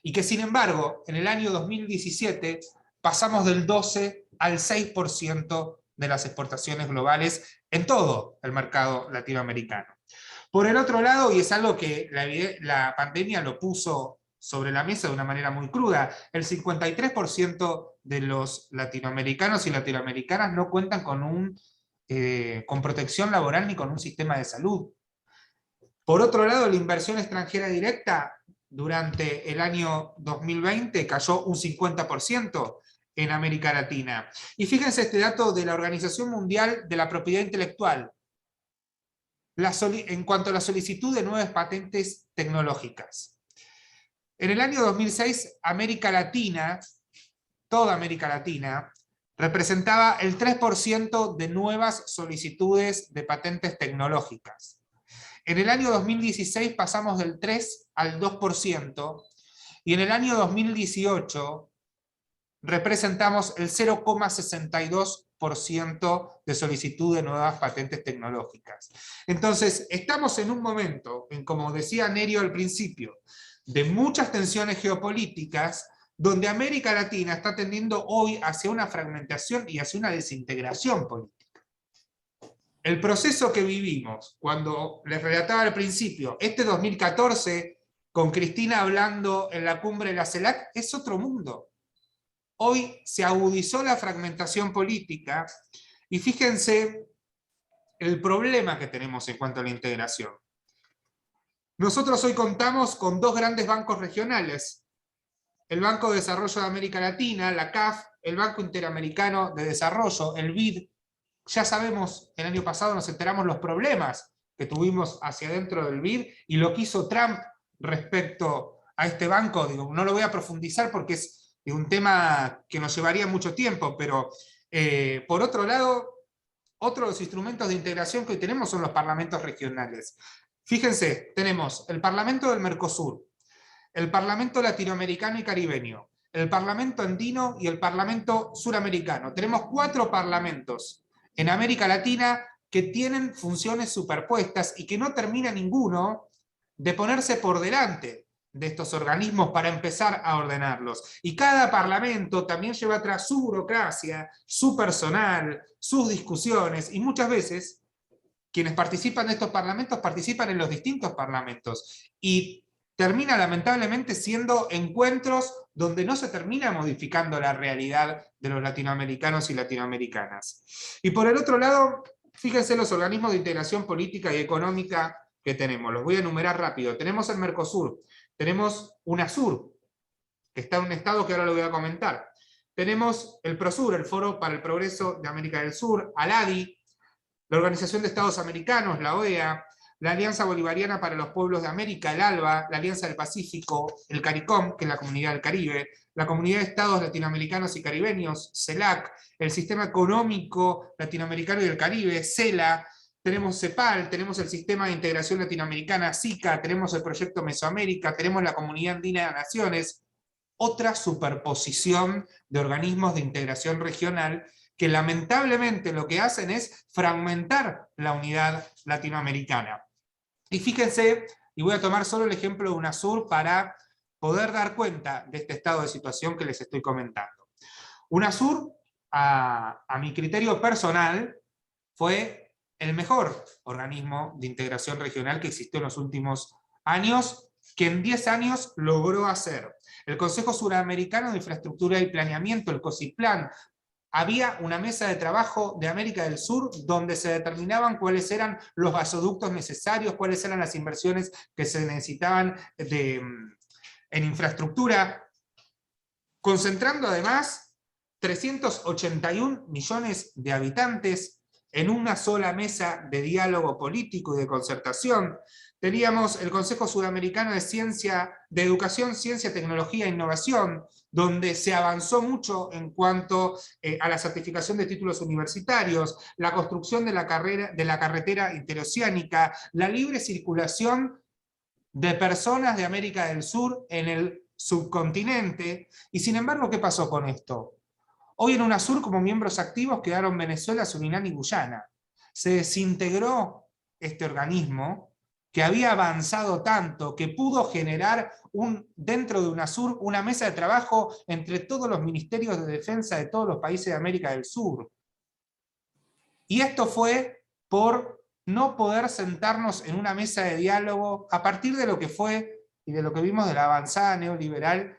Y que sin embargo, en el año 2017 pasamos del 12 al 6% de las exportaciones globales en todo el mercado latinoamericano. Por el otro lado, y es algo que la pandemia lo puso sobre la mesa de una manera muy cruda, el 53% de los latinoamericanos y latinoamericanas no cuentan con protección laboral ni con un sistema de salud. Por otro lado, la inversión extranjera directa durante el año 2020 cayó un 50% en América Latina. Y fíjense este dato de la Organización Mundial de la Propiedad Intelectual, en cuanto a la solicitud de nuevas patentes tecnológicas. En el año 2006, América Latina, toda América Latina, representaba el 3% de nuevas solicitudes de patentes tecnológicas. En el año 2016 pasamos del 3 al 2%, y en el año 2018 representamos el 0,62% de solicitud de nuevas patentes tecnológicas. Entonces, estamos en un momento, como decía Nerio al principio, de muchas tensiones geopolíticas, donde América Latina está tendiendo hoy hacia una fragmentación y hacia una desintegración política. El proceso que vivimos, cuando les relataba al principio, este 2014, con Cristina hablando en la cumbre de la CELAC, es otro mundo. Hoy se agudizó la fragmentación política, y fíjense el problema que tenemos en cuanto a la integración. Nosotros hoy contamos con dos grandes bancos regionales, el Banco de Desarrollo de América Latina, la CAF, el Banco Interamericano de Desarrollo, el BID. Ya sabemos, el año pasado nos enteramos los problemas que tuvimos hacia adentro del BID, y lo que hizo Trump respecto a este banco. Digo, no lo voy a profundizar porque es un tema que nos llevaría mucho tiempo, pero por otro lado, otro de los instrumentos de integración que hoy tenemos son los parlamentos regionales. Fíjense, tenemos el Parlamento del Mercosur, el Parlamento Latinoamericano y Caribeño, el Parlamento Andino y el Parlamento Suramericano. Tenemos 4 parlamentos en América Latina que tienen funciones superpuestas y que no termina ninguno de ponerse por delante de estos organismos para empezar a ordenarlos. Y cada parlamento también lleva atrás su burocracia, su personal, sus discusiones, y muchas veces quienes participan de estos parlamentos participan en los distintos parlamentos, y termina lamentablemente siendo encuentros donde no se termina modificando la realidad de los latinoamericanos y latinoamericanas. Y por el otro lado, fíjense los organismos de integración política y económica que tenemos. Los voy a enumerar rápido. Tenemos el Mercosur, tenemos UNASUR, que está en un estado que ahora lo voy a comentar. Tenemos el PROSUR, el Foro para el Progreso de América del Sur, ALADI, la Organización de Estados Americanos, la OEA, la Alianza Bolivariana para los Pueblos de América, el ALBA, la Alianza del Pacífico, el CARICOM, que es la Comunidad del Caribe, la Comunidad de Estados Latinoamericanos y Caribeños, CELAC, el Sistema Económico Latinoamericano y del Caribe, CELA, tenemos CEPAL, tenemos el Sistema de Integración Latinoamericana, SICA, tenemos el Proyecto Mesoamérica, tenemos la Comunidad Andina de Naciones, otra superposición de organismos de integración regional que lamentablemente lo que hacen es fragmentar la unidad latinoamericana. Y fíjense, y voy a tomar solo el ejemplo de UNASUR para poder dar cuenta de este estado de situación que les estoy comentando. UNASUR, a mi criterio personal, fue el mejor organismo de integración regional que existió en los últimos años, que en 10 años logró hacer. El Consejo Suramericano de Infraestructura y Planeamiento, el COSIPLAN, había una mesa de trabajo de América del Sur donde se determinaban cuáles eran los gasoductos necesarios, cuáles eran las inversiones que se necesitaban en infraestructura, concentrando además 381 millones de habitantes en una sola mesa de diálogo político y de concertación. Teníamos el Consejo Sudamericano de Educación, Ciencia, Tecnología e Innovación, donde se avanzó mucho en cuanto a la certificación de títulos universitarios, la construcción de la carretera interoceánica, la libre circulación de personas de América del Sur en el subcontinente. Y sin embargo, ¿qué pasó con esto? Hoy en UNASUR como miembros activos quedaron Venezuela, Surinam y Guyana. Se desintegró este organismo que había avanzado tanto, que pudo generar dentro de UNASUR una mesa de trabajo entre todos los ministerios de defensa de todos los países de América del Sur. Y esto fue por no poder sentarnos en una mesa de diálogo a partir de lo que fue y de lo que vimos de la avanzada neoliberal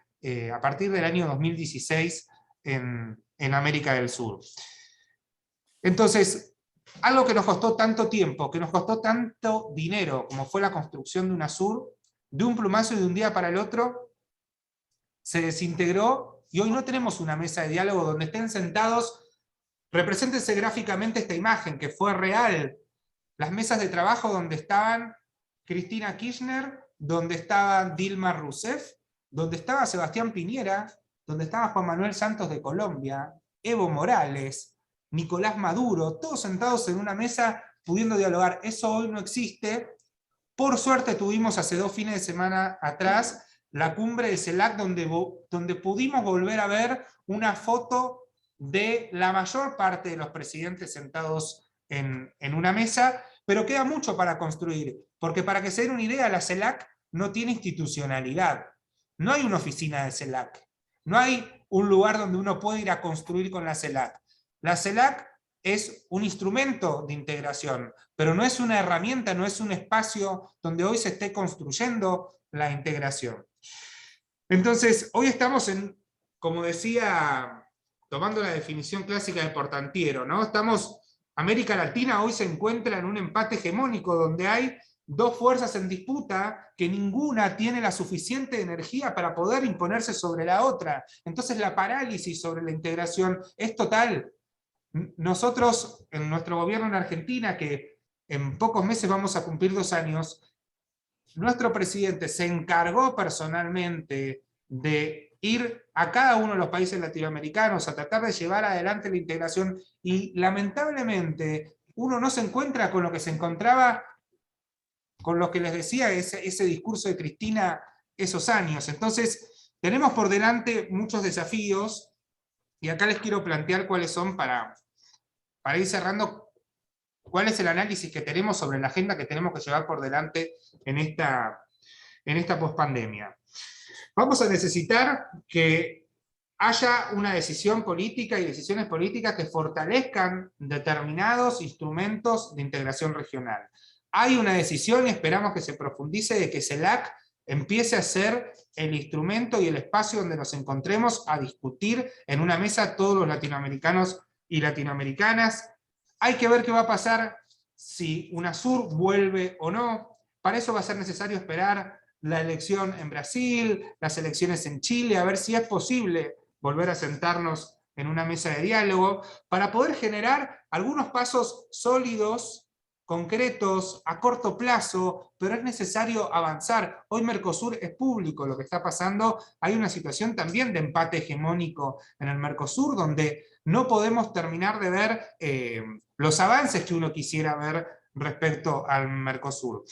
a partir del año 2016 en América del Sur. Entonces, algo que nos costó tanto tiempo, que nos costó tanto dinero, como fue la construcción de UNASUR, de un plumazo y de un día para el otro, se desintegró, y hoy no tenemos una mesa de diálogo donde estén sentados. Represéntense gráficamente esta imagen, que fue real. Las mesas de trabajo donde estaban Cristina Kirchner, donde estaba Dilma Rousseff, donde estaba Sebastián Piñera, donde estaba Juan Manuel Santos de Colombia, Evo Morales, Nicolás Maduro, todos sentados en una mesa pudiendo dialogar. Eso hoy no existe. Por suerte tuvimos hace 2 fines de semana atrás la cumbre de CELAC donde pudimos volver a ver una foto de la mayor parte de los presidentes sentados en una mesa, pero queda mucho para construir, porque para que se den una idea, la CELAC no tiene institucionalidad. No hay una oficina de CELAC. No hay un lugar donde uno puede ir a construir con la CELAC. La CELAC es un instrumento de integración, pero no es una herramienta, no es un espacio donde hoy se esté construyendo la integración. Entonces, hoy estamos en, como decía, tomando la definición clásica de Portantiero, ¿no? América Latina hoy se encuentra en un empate hegemónico donde hay dos fuerzas en disputa que ninguna tiene la suficiente energía para poder imponerse sobre la otra. Entonces la parálisis sobre la integración es total. Nosotros, en nuestro gobierno en Argentina, que en pocos meses vamos a cumplir 2 años, nuestro presidente se encargó personalmente de ir a cada uno de los países latinoamericanos a tratar de llevar adelante la integración, y lamentablemente uno no se encuentra con lo que se encontraba, con lo que les decía ese discurso de Cristina esos años. Entonces, tenemos por delante muchos desafíos, y acá les quiero plantear cuáles son para ir cerrando, cuál es el análisis que tenemos sobre la agenda que tenemos que llevar por delante en esta pospandemia. Vamos a necesitar que haya una decisión política y decisiones políticas que fortalezcan determinados instrumentos de integración regional. Hay una decisión, y esperamos que se profundice, de que CELAC empiece a ser el instrumento y el espacio donde nos encontremos a discutir en una mesa todos los latinoamericanos y latinoamericanas. Hay que ver qué va a pasar si UNASUR vuelve o no. Para eso va a ser necesario esperar la elección en Brasil, las elecciones en Chile, a ver si es posible volver a sentarnos en una mesa de diálogo, para poder generar algunos pasos sólidos, concretos, a corto plazo, pero es necesario avanzar. Hoy Mercosur es público lo que está pasando, hay una situación también de empate hegemónico en el Mercosur, donde no podemos terminar de ver los avances que uno quisiera ver respecto al Mercosur.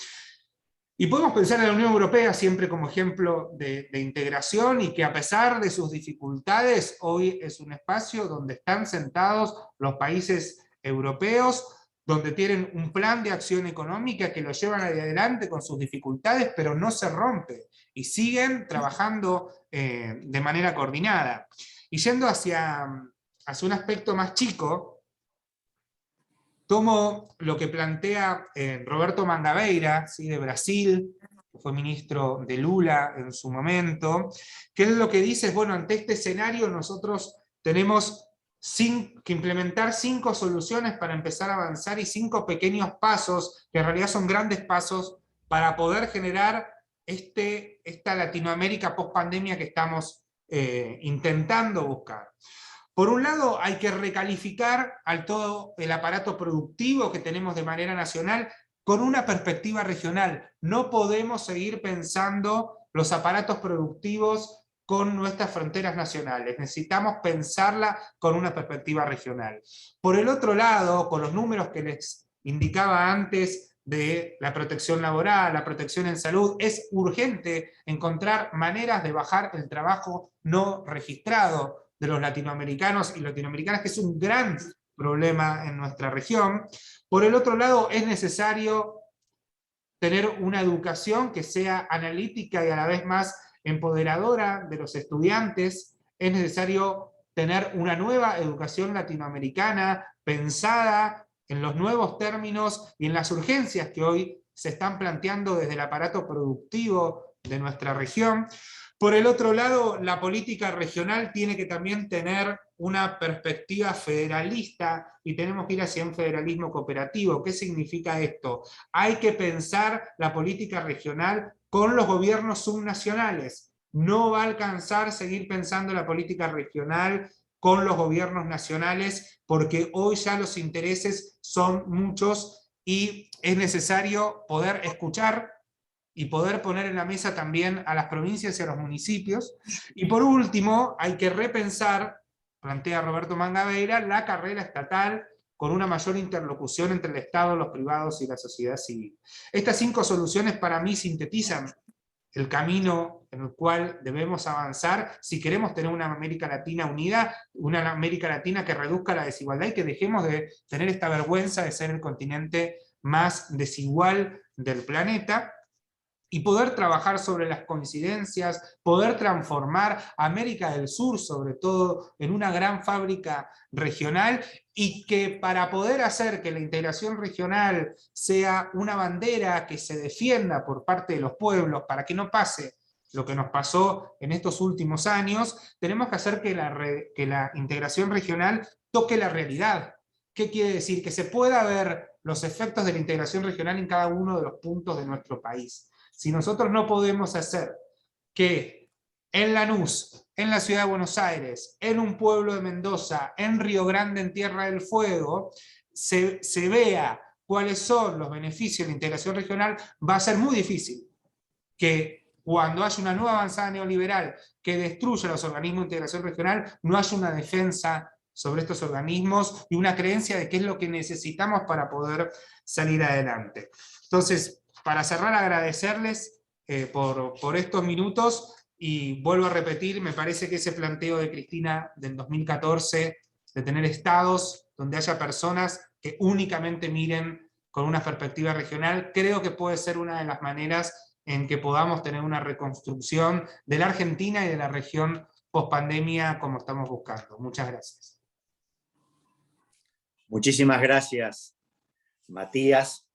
Y podemos pensar en la Unión Europea siempre como ejemplo de integración, y que a pesar de sus dificultades, hoy es un espacio donde están sentados los países europeos, donde tienen un plan de acción económica que lo llevan adelante con sus dificultades, pero no se rompe, y siguen trabajando de manera coordinada. Y yendo hacia un aspecto más chico, tomo lo que plantea Roberto Mangabeira, ¿sí?, de Brasil, que fue ministro de Lula en su momento, que es lo que dice, es, bueno, ante este escenario nosotros tenemos que implementar 5 soluciones para empezar a avanzar, y 5 pequeños pasos, que en realidad son grandes pasos, para poder generar esta Latinoamérica post-pandemia que estamos intentando buscar. Por un lado, hay que recalificar al todo el aparato productivo que tenemos de manera nacional con una perspectiva regional. No podemos seguir pensando los aparatos productivos con nuestras fronteras nacionales. Necesitamos pensarla con una perspectiva regional. Por el otro lado, con los números que les indicaba antes de la protección laboral, la protección en salud, es urgente encontrar maneras de bajar el trabajo no registrado de los latinoamericanos y latinoamericanas, que es un gran problema en nuestra región. Por el otro lado, es necesario tener una educación que sea analítica y a la vez más empoderadora de los estudiantes. Es necesario tener una nueva educación latinoamericana pensada en los nuevos términos y en las urgencias que hoy se están planteando desde el aparato productivo de nuestra región. Por el otro lado, la política regional tiene que también tener una perspectiva federalista, y tenemos que ir hacia un federalismo cooperativo. ¿Qué significa esto? Hay que pensar la política regional con los gobiernos subnacionales. No va a alcanzar seguir pensando la política regional con los gobiernos nacionales, porque hoy ya los intereses son muchos, y es necesario poder escuchar y poder poner en la mesa también a las provincias y a los municipios. Y por último, hay que repensar, plantea Roberto Mangabeira, la carrera estatal con una mayor interlocución entre el Estado, los privados y la sociedad civil. Estas 5 soluciones para mí sintetizan el camino en el cual debemos avanzar si queremos tener una América Latina unida, una América Latina que reduzca la desigualdad y que dejemos de tener esta vergüenza de ser el continente más desigual del planeta, y poder trabajar sobre las coincidencias, poder transformar América del Sur, sobre todo, en una gran fábrica regional, y que para poder hacer que la integración regional sea una bandera que se defienda por parte de los pueblos, para que no pase lo que nos pasó en estos últimos años, tenemos que hacer que la integración regional toque la realidad. ¿Qué quiere decir? Que se pueda ver los efectos de la integración regional en cada uno de los puntos de nuestro país. Si nosotros no podemos hacer que en Lanús, en la ciudad de Buenos Aires, en un pueblo de Mendoza, en Río Grande, en Tierra del Fuego, se vea cuáles son los beneficios de la integración regional, va a ser muy difícil que cuando haya una nueva avanzada neoliberal que destruya los organismos de integración regional, no haya una defensa sobre estos organismos y una creencia de qué es lo que necesitamos para poder salir adelante. Entonces, para cerrar, agradecerles por estos minutos, y vuelvo a repetir, me parece que ese planteo de Cristina del 2014, de tener estados donde haya personas que únicamente miren con una perspectiva regional, creo que puede ser una de las maneras en que podamos tener una reconstrucción de la Argentina y de la región post-pandemia como estamos buscando. Muchas gracias. Muchísimas gracias, Matías.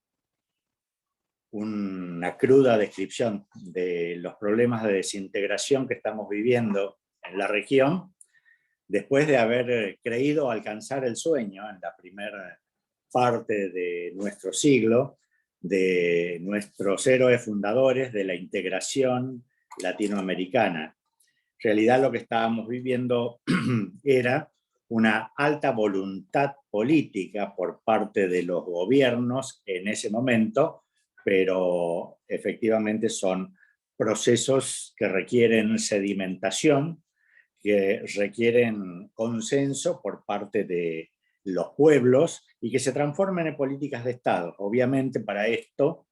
Una cruda descripción de los problemas de desintegración que estamos viviendo en la región, después de haber creído alcanzar el sueño en la primera parte de nuestro siglo, de nuestros héroes fundadores de la integración latinoamericana. En realidad lo que estábamos viviendo era una alta voluntad política por parte de los gobiernos en ese momento, pero efectivamente son procesos que requieren sedimentación, que requieren consenso por parte de los pueblos y que se transformen en políticas de Estado. Obviamente para esto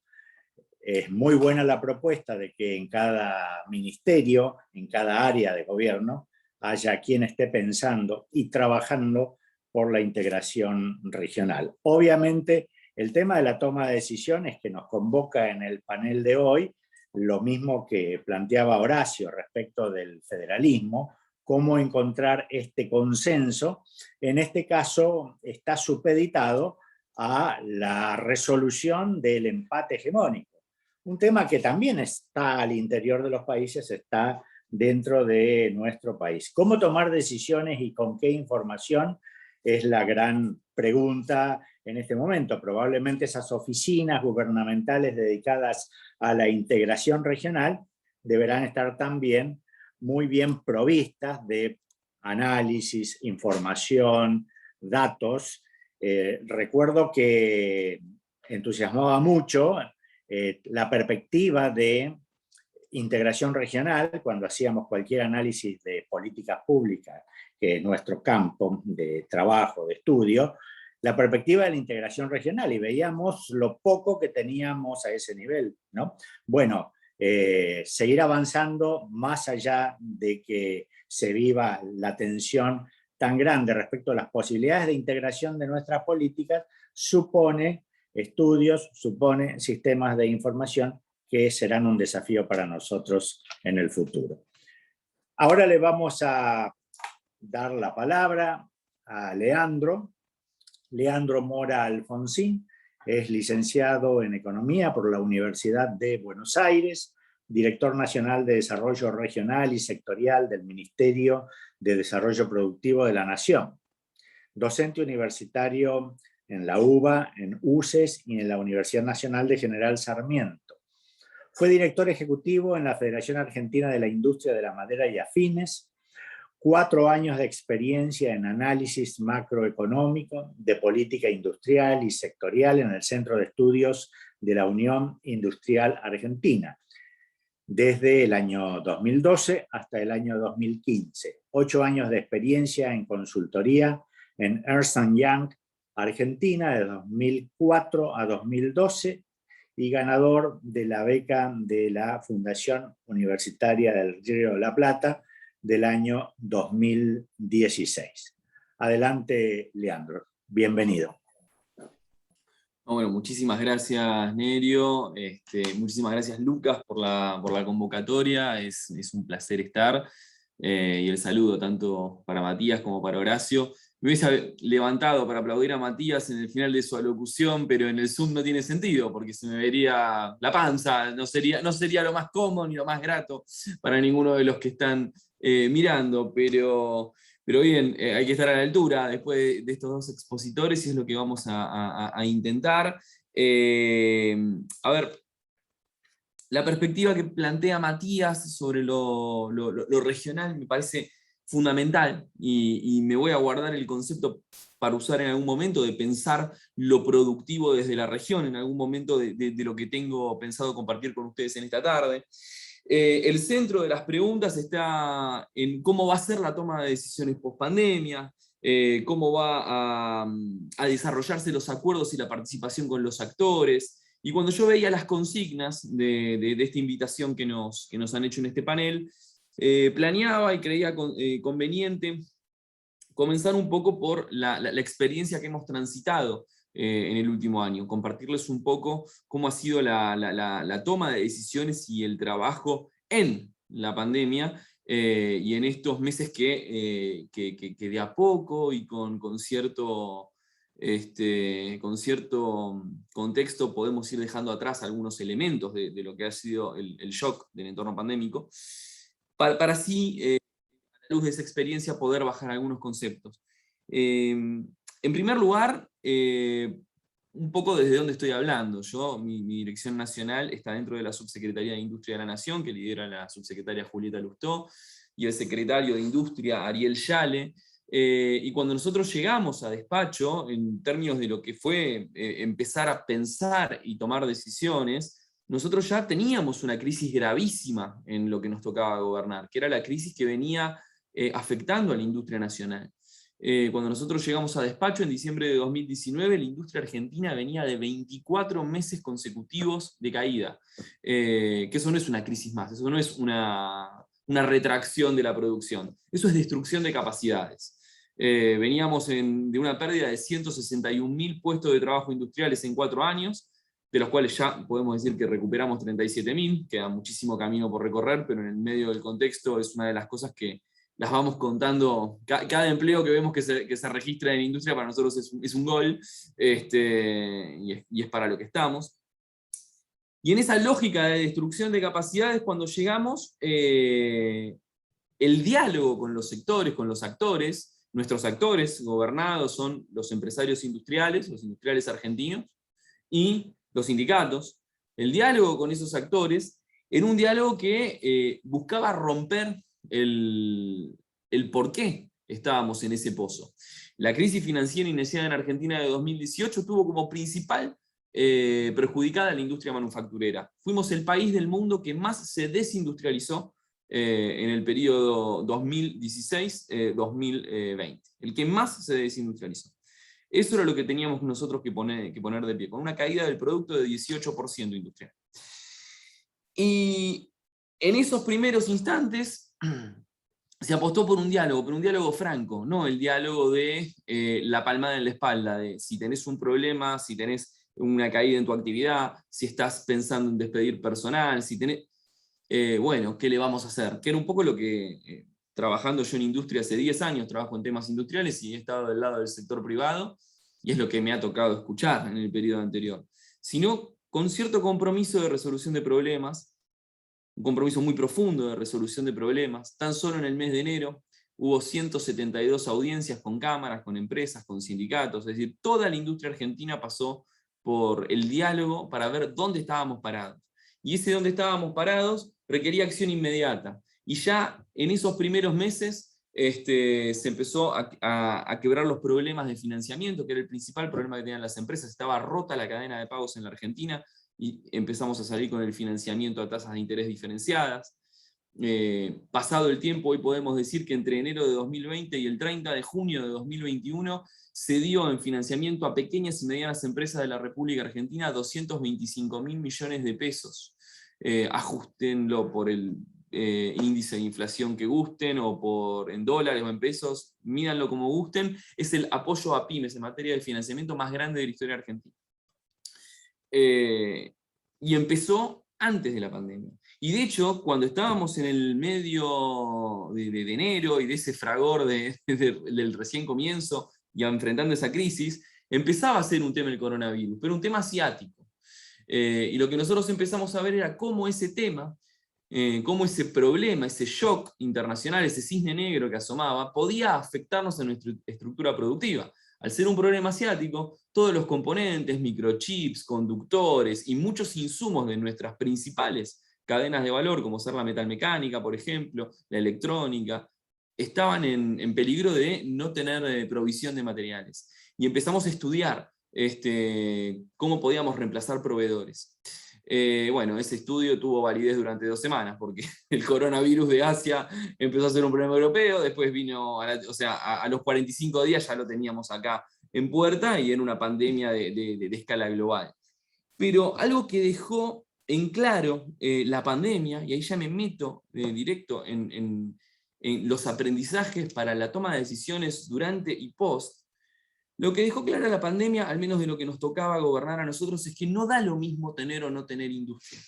es muy buena la propuesta de que en cada ministerio, en cada área de gobierno, haya quien esté pensando y trabajando por la integración regional. Obviamente el tema de la toma de decisiones que nos convoca en el panel de hoy, lo mismo que planteaba Horacio respecto del federalismo, cómo encontrar este consenso, en este caso está supeditado a la resolución del empate hegemónico. Un tema que también está al interior de los países, está dentro de nuestro país. ¿Cómo tomar decisiones y con qué información? Es la gran pregunta en este momento. Probablemente esas oficinas gubernamentales dedicadas a la integración regional deberán estar también muy bien provistas de análisis, información, datos. Recuerdo que entusiasmaba mucho la perspectiva de integración regional cuando hacíamos cualquier análisis de políticas públicas, que es nuestro campo de trabajo, de estudio, la perspectiva de la integración regional, y veíamos lo poco que teníamos a ese nivel, ¿no? Bueno, seguir avanzando más allá de que se viva la tensión tan grande respecto a las posibilidades de integración de nuestras políticas, supone estudios, supone sistemas de información que serán un desafío para nosotros en el futuro. Ahora le vamos a dar la palabra a Leandro Mora Alfonsín, es licenciado en Economía por la Universidad de Buenos Aires, director nacional de Desarrollo Regional y Sectorial del Ministerio de Desarrollo Productivo de la Nación, docente universitario en la UBA, en UCES y en la Universidad Nacional de General Sarmiento. Fue director ejecutivo en la Federación Argentina de la Industria de la Madera y Afines, 4 años de experiencia en análisis macroeconómico, de política industrial y sectorial en el Centro de Estudios de la Unión Industrial Argentina, desde el año 2012 hasta el año 2015. 8 años de experiencia en consultoría en Ernst & Young Argentina, de 2004 a 2012, y ganador de la beca de la Fundación Universitaria del Río de la Plata del año 2016. Adelante, Leandro. Bienvenido. Bueno, muchísimas gracias, Nerio. Muchísimas gracias, Lucas, por la convocatoria. Es un placer estar. Y el saludo tanto para Matías como para Horacio. Me hubiese levantado para aplaudir a Matías en el final de su alocución, pero en el Zoom no tiene sentido, porque se me vería la panza, no sería lo más cómodo ni lo más grato para ninguno de los que están mirando, pero bien, hay que estar a la altura después de estos dos expositores y es lo que vamos a intentar. A ver, la perspectiva que plantea Matías sobre lo regional me parece fundamental y me voy a guardar el concepto para usar en algún momento de pensar lo productivo desde la región, en algún momento de lo que tengo pensado compartir con ustedes en esta tarde. El centro de las preguntas está en cómo va a ser la toma de decisiones post-pandemia, cómo va a desarrollarse los acuerdos y la participación con los actores. Y cuando yo veía las consignas de esta invitación que nos han hecho en este panel, planeaba y creía conveniente comenzar un poco por la experiencia que hemos transitado en el último año, compartirles un poco cómo ha sido la toma de decisiones y el trabajo en la pandemia, y en estos meses que de a poco y con cierto contexto podemos ir dejando atrás algunos elementos de lo que ha sido el shock del entorno pandémico, para así, a la luz de esa experiencia, poder bajar algunos conceptos. En primer lugar, un poco desde dónde estoy hablando. Mi dirección nacional está dentro de la Subsecretaría de Industria de la Nación, que lidera la subsecretaria Julieta Lustó, y el secretario de Industria, Ariel Yale. Y cuando nosotros llegamos a despacho, en términos de lo que fue empezar a pensar y tomar decisiones, nosotros ya teníamos una crisis gravísima en lo que nos tocaba gobernar, que era la crisis que venía afectando a la industria nacional. Cuando nosotros llegamos a despacho en diciembre de 2019, la industria argentina venía de 24 meses consecutivos de caída. Que eso no es una crisis más, eso no es una retracción de la producción, eso es destrucción de capacidades. Veníamos de una pérdida de 161.000 puestos de trabajo industriales en 4 años, de los cuales ya podemos decir que recuperamos 37.000, queda muchísimo camino por recorrer, pero en el medio del contexto es una de las cosas que las vamos contando. Cada empleo que vemos que se registra en la industria para nosotros es un gol, y es para lo que estamos. Y en esa lógica de destrucción de capacidades, cuando llegamos, el diálogo con los sectores, con los actores, nuestros actores gobernados son los empresarios industriales, los industriales argentinos, y los sindicatos. El diálogo con esos actores era un diálogo que buscaba romper el por qué estábamos en ese pozo. La crisis financiera iniciada en Argentina de 2018 tuvo como principal perjudicada a la industria manufacturera. Fuimos el país del mundo que más se desindustrializó en el periodo 2016-2020. El que más se desindustrializó. Eso era lo que teníamos nosotros que poner de pie, con una caída del producto de 18% industrial. Y en esos primeros instantes se apostó por un diálogo franco, no el diálogo de la palmada en la espalda, de si tenés un problema, si tenés una caída en tu actividad, si estás pensando en despedir personal, si tenés... bueno, ¿qué le vamos a hacer? Que era un poco lo que, trabajando yo en industria hace 10 años, trabajo en temas industriales y he estado del lado del sector privado, y es lo que me ha tocado escuchar en el periodo anterior. Sino con cierto compromiso de resolución de problemas, un compromiso muy profundo de resolución de problemas. Tan solo en el mes de enero hubo 172 audiencias con cámaras, con empresas, con sindicatos, es decir, toda la industria argentina pasó por el diálogo para ver dónde estábamos parados. Y ese dónde estábamos parados requería acción inmediata. Y ya en esos primeros meses se empezó a quebrar los problemas de financiamiento, que era el principal problema que tenían las empresas. Estaba rota la cadena de pagos en la Argentina, y empezamos a salir con el financiamiento a tasas de interés diferenciadas. pasado el tiempo, hoy podemos decir que entre enero de 2020 y el 30 de junio de 2021 se dio en financiamiento a pequeñas y medianas empresas de la República Argentina 225.000 millones de pesos. Ajustenlo por el índice de inflación que gusten, o en dólares o en pesos, mídanlo como gusten, es el apoyo a pymes en materia de financiamiento más grande de la historia argentina. Y empezó antes de la pandemia. Y de hecho, cuando estábamos en el medio de enero y de ese fragor del recién comienzo, y enfrentando esa crisis, empezaba a ser un tema el coronavirus, pero un tema asiático. Y lo que nosotros empezamos a ver era cómo ese tema, cómo ese problema, ese shock internacional, ese cisne negro que asomaba, podía afectarnos en nuestra estructura productiva. Al ser un problema asiático, todos los componentes, microchips, conductores y muchos insumos de nuestras principales cadenas de valor, como ser la metalmecánica, por ejemplo, la electrónica, estaban en peligro de no tener provisión de materiales. Y empezamos a estudiar cómo podíamos reemplazar proveedores. Bueno, ese estudio tuvo validez durante 2 semanas, porque el coronavirus de Asia empezó a ser un problema europeo, después vino, a los 45 días ya lo teníamos acá en puerta, y era una pandemia de escala global. Pero algo que dejó en claro la pandemia, y ahí ya me meto directo en los aprendizajes para la toma de decisiones durante y post, lo que dejó clara la pandemia, al menos de lo que nos tocaba gobernar a nosotros, es que no da lo mismo tener o no tener industria.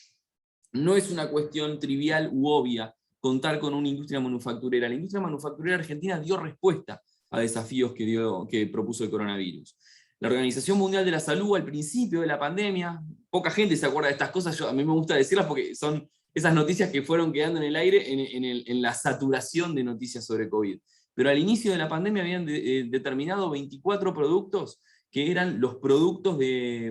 No es una cuestión trivial u obvia contar con una industria manufacturera. La industria manufacturera argentina dio respuesta a desafíos que propuso el coronavirus. La Organización Mundial de la Salud, al principio de la pandemia, poca gente se acuerda de estas cosas, a mí me gusta decirlas porque son esas noticias que fueron quedando en el aire en la saturación de noticias sobre COVID. Pero al inicio de la pandemia habían determinado 24 productos que eran los productos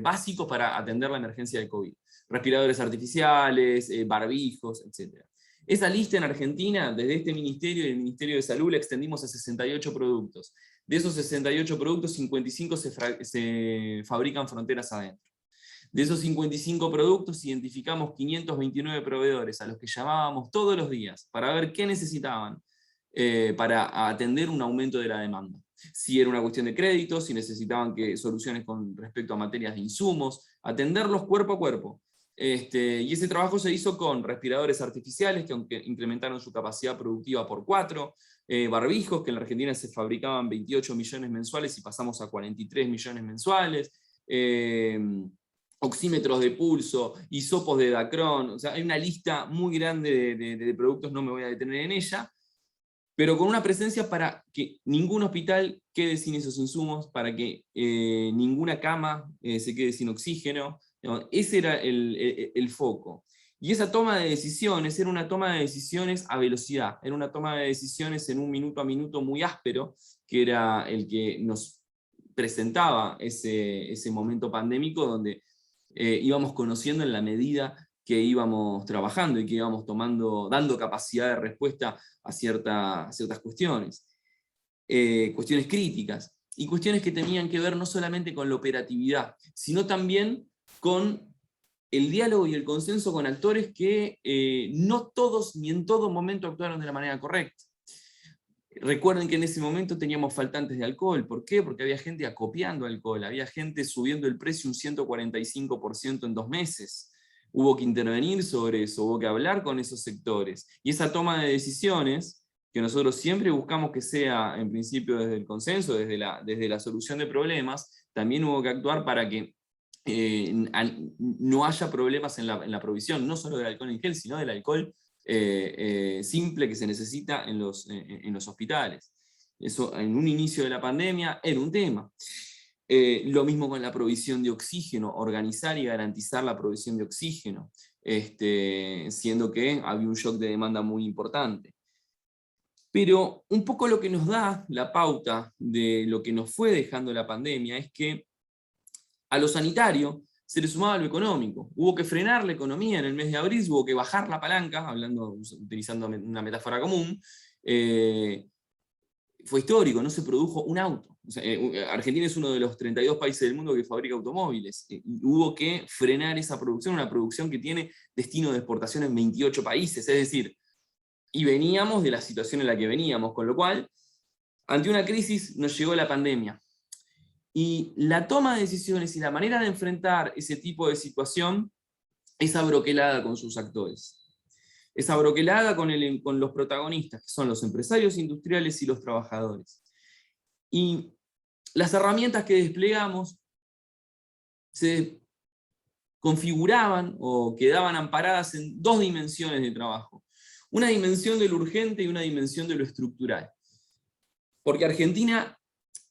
básicos para atender la emergencia de COVID. Respiradores artificiales, barbijos, etc. Esa lista en Argentina, desde este ministerio y el Ministerio de Salud, la extendimos a 68 productos. De esos 68 productos, 55 se fabrican fronteras adentro. De esos 55 productos identificamos 529 proveedores a los que llamábamos todos los días para ver qué necesitaban para atender un aumento de la demanda. Si era una cuestión de crédito, si necesitaban soluciones con respecto a materias de insumos, atenderlos cuerpo a cuerpo. Y ese trabajo se hizo con respiradores artificiales, que incrementaron su capacidad productiva por 4, barbijos, que en la Argentina se fabricaban 28 millones mensuales y pasamos a 43 millones mensuales, oxímetros de pulso, hisopos de Dacron, o sea, hay una lista muy grande de productos, no me voy a detener en ella, pero con una presencia para que ningún hospital quede sin esos insumos, para que ninguna cama se quede sin oxígeno. Ese era el foco. Y esa toma de decisiones era una toma de decisiones a velocidad, era una toma de decisiones en un minuto a minuto muy áspero, que era el que nos presentaba ese momento pandémico, donde íbamos conociendo en la medida que íbamos trabajando y que íbamos dando capacidad de respuesta a ciertas cuestiones. Cuestiones críticas, y cuestiones que tenían que ver no solamente con la operatividad, sino también con el diálogo y el consenso con actores que no todos ni en todo momento actuaron de la manera correcta. Recuerden que en ese momento teníamos faltantes de alcohol. ¿Por qué? Porque había gente acopiando alcohol, había gente subiendo el precio un 145% en 2 meses. Hubo que intervenir sobre eso, hubo que hablar con esos sectores. Y esa toma de decisiones, que nosotros siempre buscamos que sea, en principio, desde el consenso, desde la solución de problemas, también hubo que actuar para que no haya problemas en la provisión, no solo del alcohol en gel, sino del alcohol simple que se necesita en los hospitales. Eso en un inicio de la pandemia era un tema. Lo mismo con la provisión de oxígeno, organizar y garantizar la provisión de oxígeno, siendo que había un shock de demanda muy importante. Pero un poco lo que nos da la pauta de lo que nos fue dejando la pandemia es que a lo sanitario se le sumaba lo económico. Hubo que frenar la economía en el mes de abril, hubo que bajar la palanca, utilizando una metáfora común. Fue histórico, no se produjo un auto. O sea, Argentina es uno de los 32 países del mundo que fabrica automóviles. Y hubo que frenar esa producción, una producción que tiene destino de exportación en 28 países. Es decir, Y veníamos de la situación en la que veníamos, con lo cual, ante una crisis nos llegó la pandemia. Y la toma de decisiones y la manera de enfrentar ese tipo de situación es abroquelada con sus actores. Es abroquelada con los protagonistas, que son los empresarios industriales y los trabajadores. Y las herramientas que desplegamos se configuraban o quedaban amparadas en dos dimensiones de trabajo. Una dimensión de lo urgente y una dimensión de lo estructural. Porque Argentina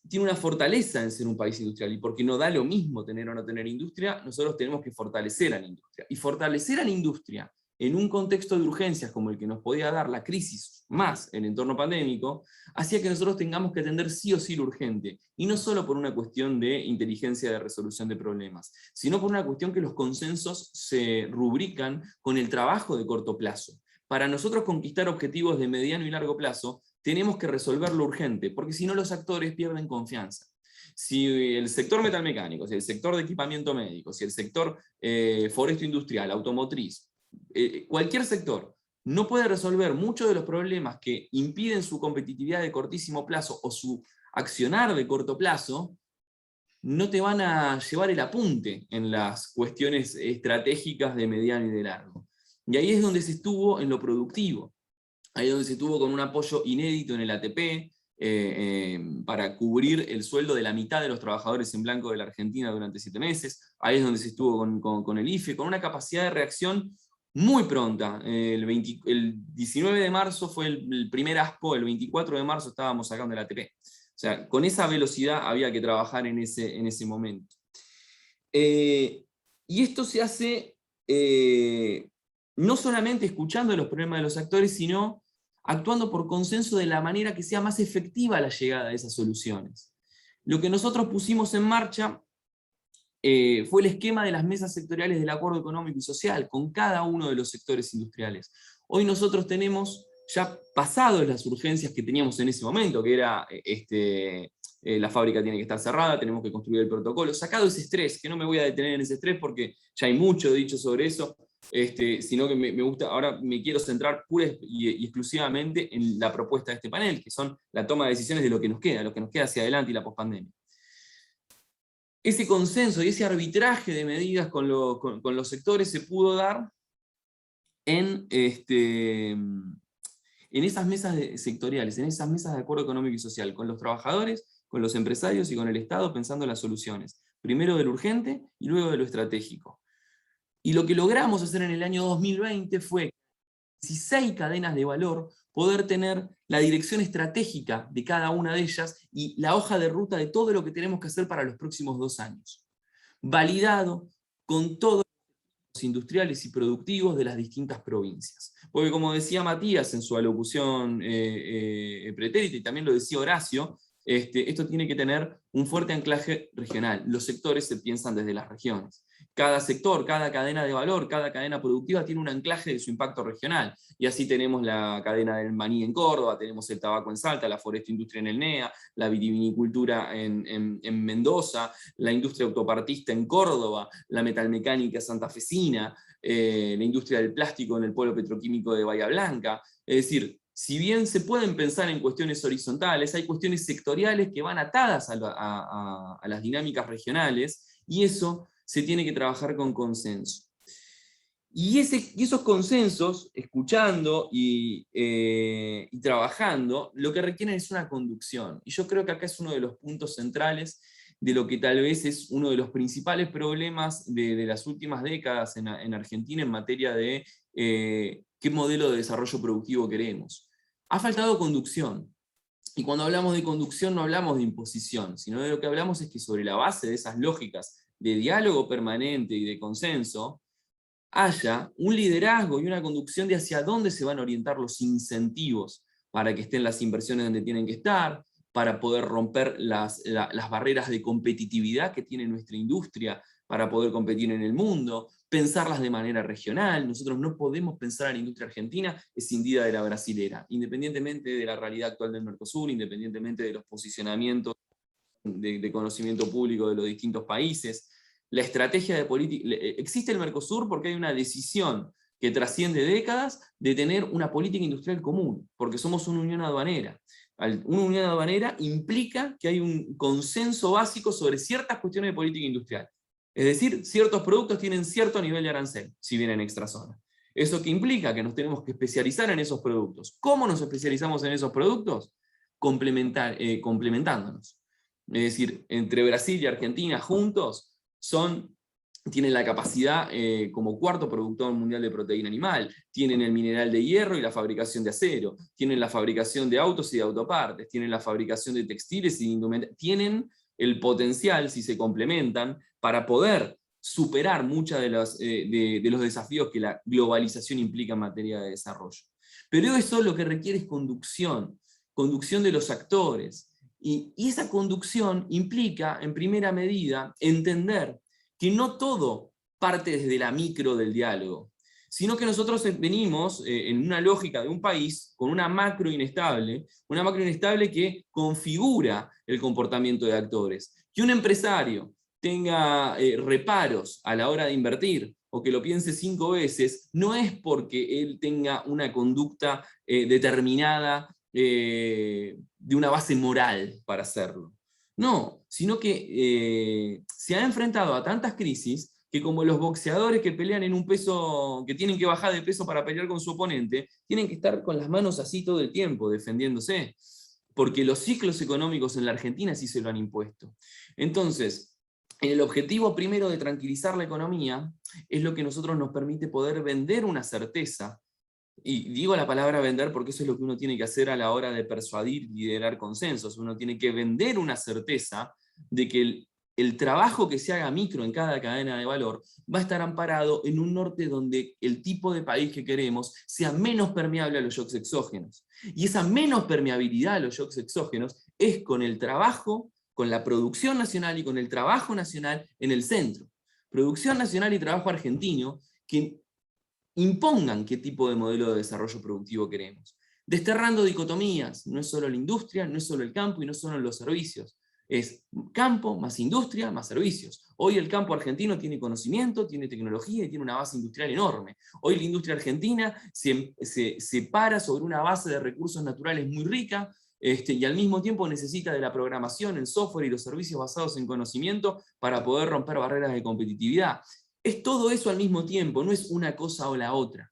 tiene una fortaleza en ser un país industrial, y porque no da lo mismo tener o no tener industria, nosotros tenemos que fortalecer a la industria. Y fortalecer a la industria en un contexto de urgencias como el que nos podía dar la crisis más el entorno pandémico, hacía que nosotros tengamos que atender sí o sí lo urgente, y no solo por una cuestión de inteligencia de resolución de problemas, sino por una cuestión que los consensos se rubrican con el trabajo de corto plazo. Para nosotros conquistar objetivos de mediano y largo plazo, tenemos que resolver lo urgente, porque si no los actores pierden confianza. Si el sector metalmecánico, si el sector de equipamiento médico, si el sector foresto industrial, automotriz, cualquier sector no puede resolver muchos de los problemas que impiden su competitividad de cortísimo plazo o su accionar de corto plazo, no te van a llevar el apunte en las cuestiones estratégicas de mediano y de largo. Y ahí es donde se estuvo en lo productivo. Ahí es donde se estuvo con un apoyo inédito en el ATP, para cubrir el sueldo de la mitad de los trabajadores en blanco de la Argentina durante 7 meses. Ahí es donde se estuvo con el IFE, con una capacidad de reacción muy pronta. El 19 de marzo fue el primer ASPO, el 24 de marzo estábamos sacando el ATP. O sea, con esa velocidad había que trabajar en ese momento. Y esto se hace no solamente escuchando los problemas de los actores, sino actuando por consenso de la manera que sea más efectiva la llegada de esas soluciones. Lo que nosotros pusimos en marcha fue el esquema de las mesas sectoriales del Acuerdo Económico y Social, con cada uno de los sectores industriales. Hoy nosotros tenemos ya pasados las urgencias que teníamos en ese momento, que era la fábrica tiene que estar cerrada, tenemos que construir el protocolo, sacado ese estrés, que no me voy a detener en ese estrés porque ya hay mucho dicho sobre eso, sino que me gusta, ahora me quiero centrar pura y exclusivamente en la propuesta de este panel, que son la toma de decisiones de lo que nos queda hacia adelante y la pospandemia. Ese consenso y ese arbitraje de medidas con los sectores se pudo dar en esas mesas sectoriales, en esas mesas de acuerdo económico y social, con los trabajadores, con los empresarios y con el Estado, pensando en las soluciones, primero de lo urgente y luego de lo estratégico. Y lo que logramos hacer en el año 2020 fue 16 cadenas de valor, poder tener la dirección estratégica de cada una de ellas y la hoja de ruta de todo lo que tenemos que hacer para los próximos 2 años. Validado con todos los industriales y productivos de las distintas provincias. Porque como decía Matías en su alocución pretérita, y también lo decía Horacio, esto tiene que tener un fuerte anclaje regional. Los sectores se piensan desde las regiones. Cada sector, cada cadena de valor, cada cadena productiva tiene un anclaje de su impacto regional. Y así tenemos la cadena del maní en Córdoba, tenemos el tabaco en Salta, la foresto industria en el NEA, la vitivinicultura en Mendoza, la industria autopartista en Córdoba, la metalmecánica santafesina, la industria del plástico en el polo petroquímico de Bahía Blanca. Es decir, si bien se pueden pensar en cuestiones horizontales, hay cuestiones sectoriales que van atadas a las dinámicas regionales, y eso se tiene que trabajar con consenso. Y esos consensos, escuchando y trabajando, lo que requieren es una conducción. Y yo creo que acá es uno de los puntos centrales de lo que tal vez es uno de los principales problemas de las últimas décadas en Argentina en materia de qué modelo de desarrollo productivo queremos. Ha faltado conducción. Y cuando hablamos de conducción no hablamos de imposición, sino de lo que hablamos es que sobre la base de esas lógicas de diálogo permanente y de consenso, haya un liderazgo y una conducción de hacia dónde se van a orientar los incentivos para que estén las inversiones donde tienen que estar, para poder romper las barreras de competitividad que tiene nuestra industria, para poder competir en el mundo, pensarlas de manera regional. Nosotros no podemos pensar a la industria argentina escindida de la brasilera, independientemente de la realidad actual del Mercosur, independientemente de los posicionamientos de conocimiento público de los distintos países. La estrategia de política, existe el Mercosur porque hay una decisión que trasciende décadas, de tener una política industrial común, porque somos una unión aduanera. Una unión aduanera implica que hay un consenso básico sobre ciertas cuestiones de política industrial. Es decir, ciertos productos tienen cierto nivel de arancel, si vienen extrazona. ¿Eso qué implica? Que nos tenemos que especializar en esos productos. ¿Cómo nos especializamos en esos productos? Complementándonos. Es decir, entre Brasil y Argentina juntos tienen la capacidad como cuarto productor mundial de proteína animal, tienen el mineral de hierro y la fabricación de acero, tienen la fabricación de autos y de autopartes, tienen la fabricación de textiles y de indumentaria, tienen el potencial, si se complementan, para poder superar muchos de los desafíos que la globalización implica en materia de desarrollo. Pero eso lo que requiere es conducción de los actores, y esa conducción implica, en primera medida, entender que no todo parte desde la micro del diálogo, sino que nosotros venimos en una lógica de un país con una macro inestable que configura el comportamiento de actores. Que un empresario tenga reparos a la hora de invertir, o que lo piense 5 veces, no es porque él tenga una conducta determinada de una base moral para hacerlo. No, sino que se ha enfrentado a tantas crisis que, como los boxeadores que pelean en un peso, que tienen que bajar de peso para pelear con su oponente, tienen que estar con las manos así todo el tiempo, defendiéndose, porque los ciclos económicos en la Argentina sí se lo han impuesto. Entonces, en el objetivo primero de tranquilizar la economía, es lo que a nosotros nos permite poder vender una certeza. Y digo la palabra vender porque eso es lo que uno tiene que hacer a la hora de persuadir y liderar consensos. Uno tiene que vender una certeza de que el trabajo que se haga micro en cada cadena de valor va a estar amparado en un norte donde el tipo de país que queremos sea menos permeable a los shocks exógenos. Y esa menos permeabilidad a los shocks exógenos es con el trabajo, con la producción nacional y con el trabajo nacional en el centro. Producción nacional y trabajo argentino que impongan qué tipo de modelo de desarrollo productivo queremos. Desterrando dicotomías, no es solo la industria, no es solo el campo y no son los servicios. Es campo más industria más servicios. Hoy el campo argentino tiene conocimiento, tiene tecnología y tiene una base industrial enorme. Hoy la industria argentina se para sobre una base de recursos naturales muy rica, y al mismo tiempo necesita de la programación, el software y los servicios basados en conocimiento para poder romper barreras de competitividad. Es todo eso al mismo tiempo, no es una cosa o la otra.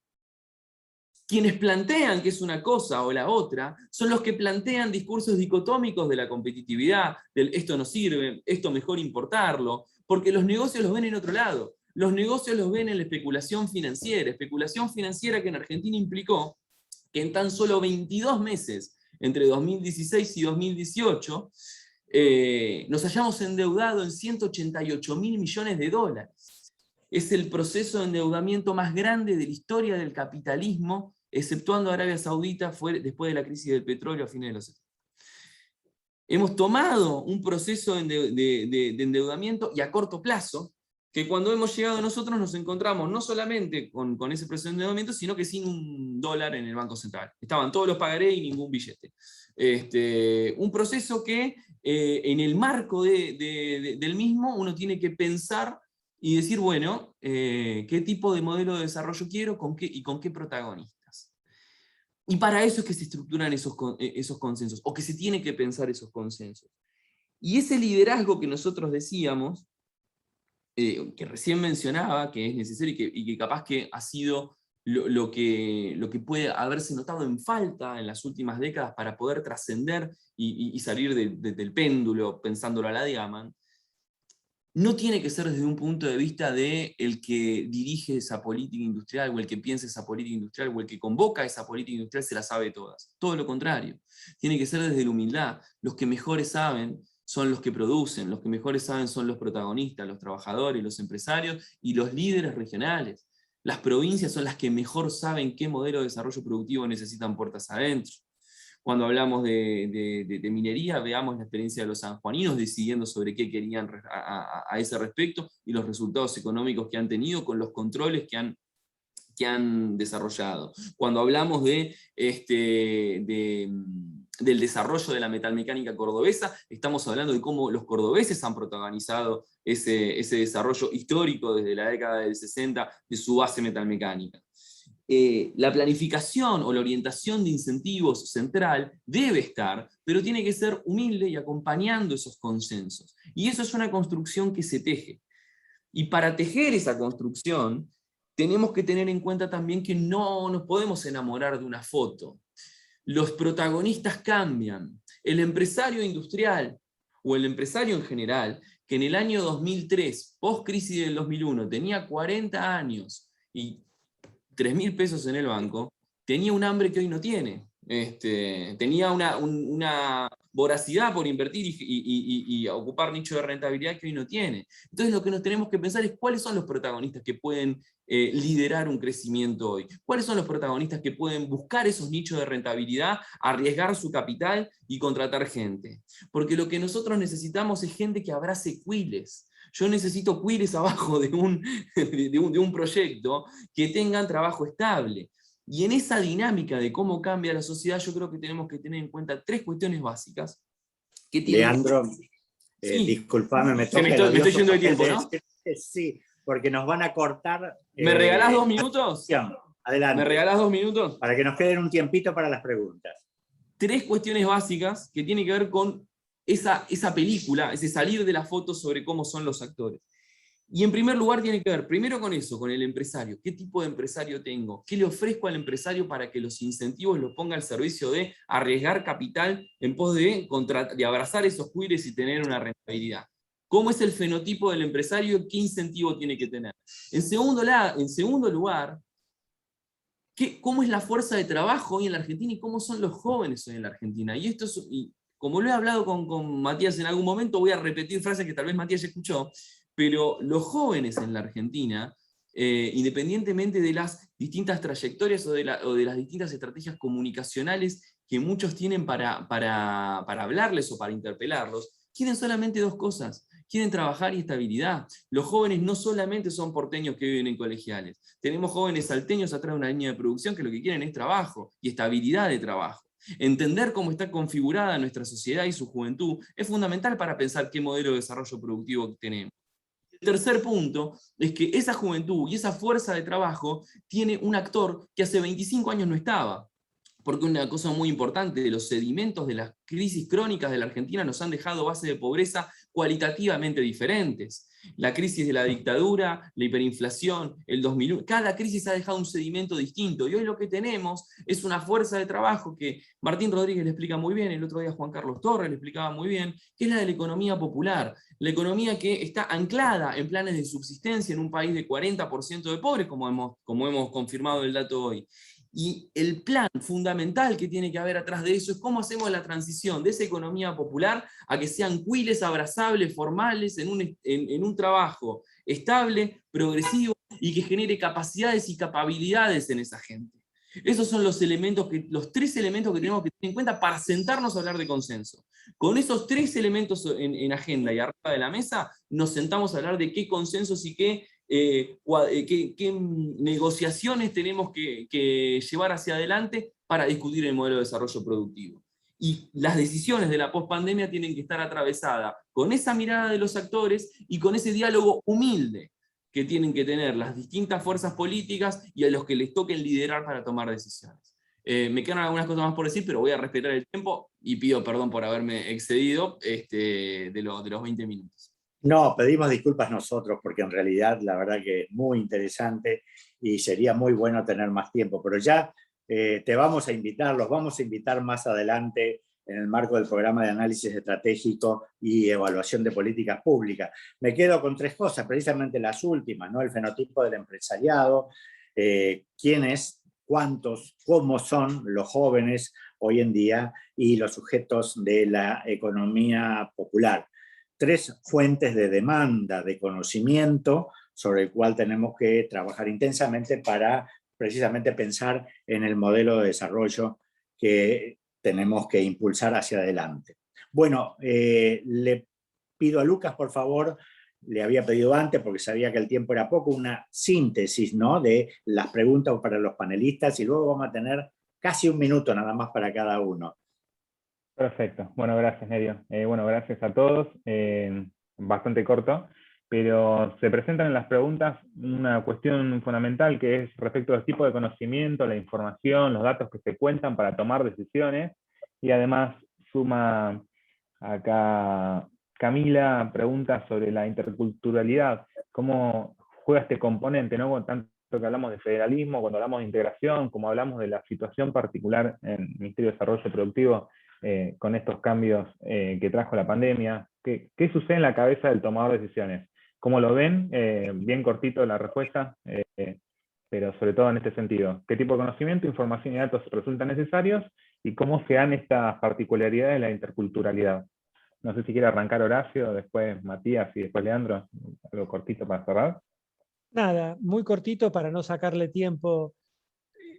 Quienes plantean que es una cosa o la otra son los que plantean discursos dicotómicos de la competitividad, del esto no sirve, esto mejor importarlo, porque los negocios los ven en otro lado. Los negocios los ven en la especulación financiera que en Argentina implicó que en tan solo 22 meses, entre 2016 y 2018, nos hayamos endeudado en 188.000 millones de dólares. Es el proceso de endeudamiento más grande de la historia del capitalismo, exceptuando Arabia Saudita, fue después de la crisis del petróleo a fines de los 70. Hemos tomado un proceso de endeudamiento y a corto plazo, que cuando hemos llegado nosotros nos encontramos no solamente con ese proceso de endeudamiento, sino que sin $1 en el Banco Central. Estaban todos los pagaré y ningún billete. Un proceso que en el marco del mismo uno tiene que pensar y decir, bueno, ¿qué tipo de modelo de desarrollo quiero y con qué protagonistas? Y para eso es que se estructuran esos consensos, o que se tiene que pensar esos consensos. Y ese liderazgo que nosotros decíamos, que recién mencionaba, que es necesario y que capaz que ha sido lo que puede haberse notado en falta en las últimas décadas para poder trascender y salir del péndulo, pensándolo a la Diaman, no tiene que ser desde un punto de vista de el que dirige esa política industrial, o el que piensa esa política industrial, o el que convoca esa política industrial se la sabe todas. Todo lo contrario. Tiene que ser desde la humildad. Los que mejores saben son los que producen, los que mejores saben son los protagonistas, los trabajadores, los empresarios y los líderes regionales. Las provincias son las que mejor saben qué modelo de desarrollo productivo necesitan puertas adentro. Cuando hablamos de minería, veamos la experiencia de los sanjuaninos decidiendo sobre qué querían a ese respecto y los resultados económicos que han tenido con los controles que han desarrollado. Cuando hablamos del desarrollo de la metalmecánica cordobesa, estamos hablando de cómo los cordobeses han protagonizado ese desarrollo histórico desde la década del 60 de su base metalmecánica. la planificación o la orientación de incentivos central debe estar, pero tiene que ser humilde y acompañando esos consensos. Y eso es una construcción que se teje. Y para tejer esa construcción, tenemos que tener en cuenta también que no nos podemos enamorar de una foto. Los protagonistas cambian. El empresario industrial o el empresario en general, que en el año 2003, post-crisis del 2001, tenía 40 años y 3.000 pesos en el banco, tenía un hambre que hoy no tiene. Tenía una voracidad por invertir y ocupar nicho de rentabilidad que hoy no tiene. Entonces lo que nos tenemos que pensar es cuáles son los protagonistas que pueden liderar un crecimiento hoy. ¿Cuáles son los protagonistas que pueden buscar esos nichos de rentabilidad, arriesgar su capital y contratar gente? Porque lo que nosotros necesitamos es gente que abrace cuiles. Yo necesito cuiles abajo de un proyecto que tengan trabajo estable. Y en esa dinámica de cómo cambia la sociedad, yo creo que tenemos que tener en cuenta 3 cuestiones básicas. Que tienen... Leandro, Sí. disculpame, me Me estoy yendo de tiempo, ¿no? Sí, porque nos van a cortar. ¿Me regalás 2 minutos? Adelante. ¿Me regalás 2 minutos? Para que nos queden un tiempito para las preguntas. 3 cuestiones básicas que tienen que ver con esa película, ese salir de la foto sobre cómo son los actores. Y en primer lugar tiene que ver, primero con eso, con el empresario. ¿Qué tipo de empresario tengo? ¿Qué le ofrezco al empresario para que los incentivos los ponga al servicio de arriesgar capital en pos de abrazar esos cuiles y tener una rentabilidad? ¿Cómo es el fenotipo del empresario? ¿Qué incentivo tiene que tener? En segundo lugar, ¿cómo es la fuerza de trabajo hoy en la Argentina y cómo son los jóvenes hoy en la Argentina? Y esto como lo he hablado con Matías en algún momento, voy a repetir frases que tal vez Matías ya escuchó, pero los jóvenes en la Argentina, independientemente de las distintas trayectorias o de las distintas estrategias comunicacionales que muchos tienen para hablarles o para interpelarlos, quieren solamente 2 cosas. Quieren trabajar y estabilidad. Los jóvenes no solamente son porteños que viven en colegiales. Tenemos jóvenes salteños atrás de una línea de producción que lo que quieren es trabajo y estabilidad de trabajo. Entender cómo está configurada nuestra sociedad y su juventud es fundamental para pensar qué modelo de desarrollo productivo tenemos. El tercer punto es que esa juventud y esa fuerza de trabajo tiene un actor que hace 25 años no estaba. Porque una cosa muy importante, los sedimentos de las crisis crónicas de la Argentina nos han dejado bases de pobreza cualitativamente diferentes. La crisis de la dictadura, la hiperinflación, el 2001, cada crisis ha dejado un sedimento distinto. Y hoy lo que tenemos es una fuerza de trabajo que Martín Rodríguez le explica muy bien, el otro día Juan Carlos Torres le explicaba muy bien, que es la de la economía popular. La economía que está anclada en planes de subsistencia en un país de 40% de pobres, como hemos confirmado el dato hoy. Y el plan fundamental que tiene que haber atrás de eso es cómo hacemos la transición de esa economía popular a que sean cuiles abrazables, formales, en un trabajo estable, progresivo y que genere capacidades y capacidades en esa gente. Esos son los 3 elementos que tenemos que tener en cuenta para sentarnos a hablar de consenso. Con esos 3 elementos en agenda y arriba de la mesa, nos sentamos a hablar de qué consensos y qué negociaciones tenemos que llevar hacia adelante para discutir el modelo de desarrollo productivo. Y las decisiones de la pospandemia tienen que estar atravesadas con esa mirada de los actores y con ese diálogo humilde que tienen que tener las distintas fuerzas políticas y a los que les toquen liderar para tomar decisiones. Me quedan algunas cosas más por decir, pero voy a respetar el tiempo y pido perdón por haberme excedido de los 20 minutos. No, pedimos disculpas nosotros, porque en realidad la verdad que es muy interesante y sería muy bueno tener más tiempo, pero ya los vamos a invitar más adelante en el marco del programa de análisis estratégico y evaluación de políticas públicas. Me quedo con 3 cosas, precisamente las últimas, ¿no? El fenotipo del empresariado, quiénes, cuántos, cómo son los jóvenes hoy en día y los sujetos de la economía popular. 3 fuentes de demanda, de conocimiento, sobre el cual tenemos que trabajar intensamente para precisamente pensar en el modelo de desarrollo que tenemos que impulsar hacia adelante. Bueno, le pido a Lucas, por favor, le había pedido antes, porque sabía que el tiempo era poco, una síntesis, ¿no?, de las preguntas para los panelistas, y luego vamos a tener casi 1 minuto nada más para cada uno. Perfecto. Bueno, gracias, Nerio. Bueno, gracias a todos. Bastante corto, pero se presentan en las preguntas una cuestión fundamental que es respecto al tipo de conocimiento, la información, los datos que se cuentan para tomar decisiones, y además suma acá Camila pregunta sobre la interculturalidad, cómo juega este componente, ¿no? Tanto que hablamos de federalismo, cuando hablamos de integración, como hablamos de la situación particular en el Ministerio de Desarrollo Productivo con estos cambios que trajo la pandemia. ¿Qué sucede en la cabeza del tomador de decisiones? ¿Cómo lo ven? Bien cortito la respuesta, pero sobre todo en este sentido. ¿Qué tipo de conocimiento, información y datos resultan necesarios? ¿Y cómo se dan estas particularidades de la interculturalidad? No sé si quiere arrancar Horacio, después Matías y después Leandro. Algo cortito para cerrar. Nada, muy cortito para no sacarle tiempo.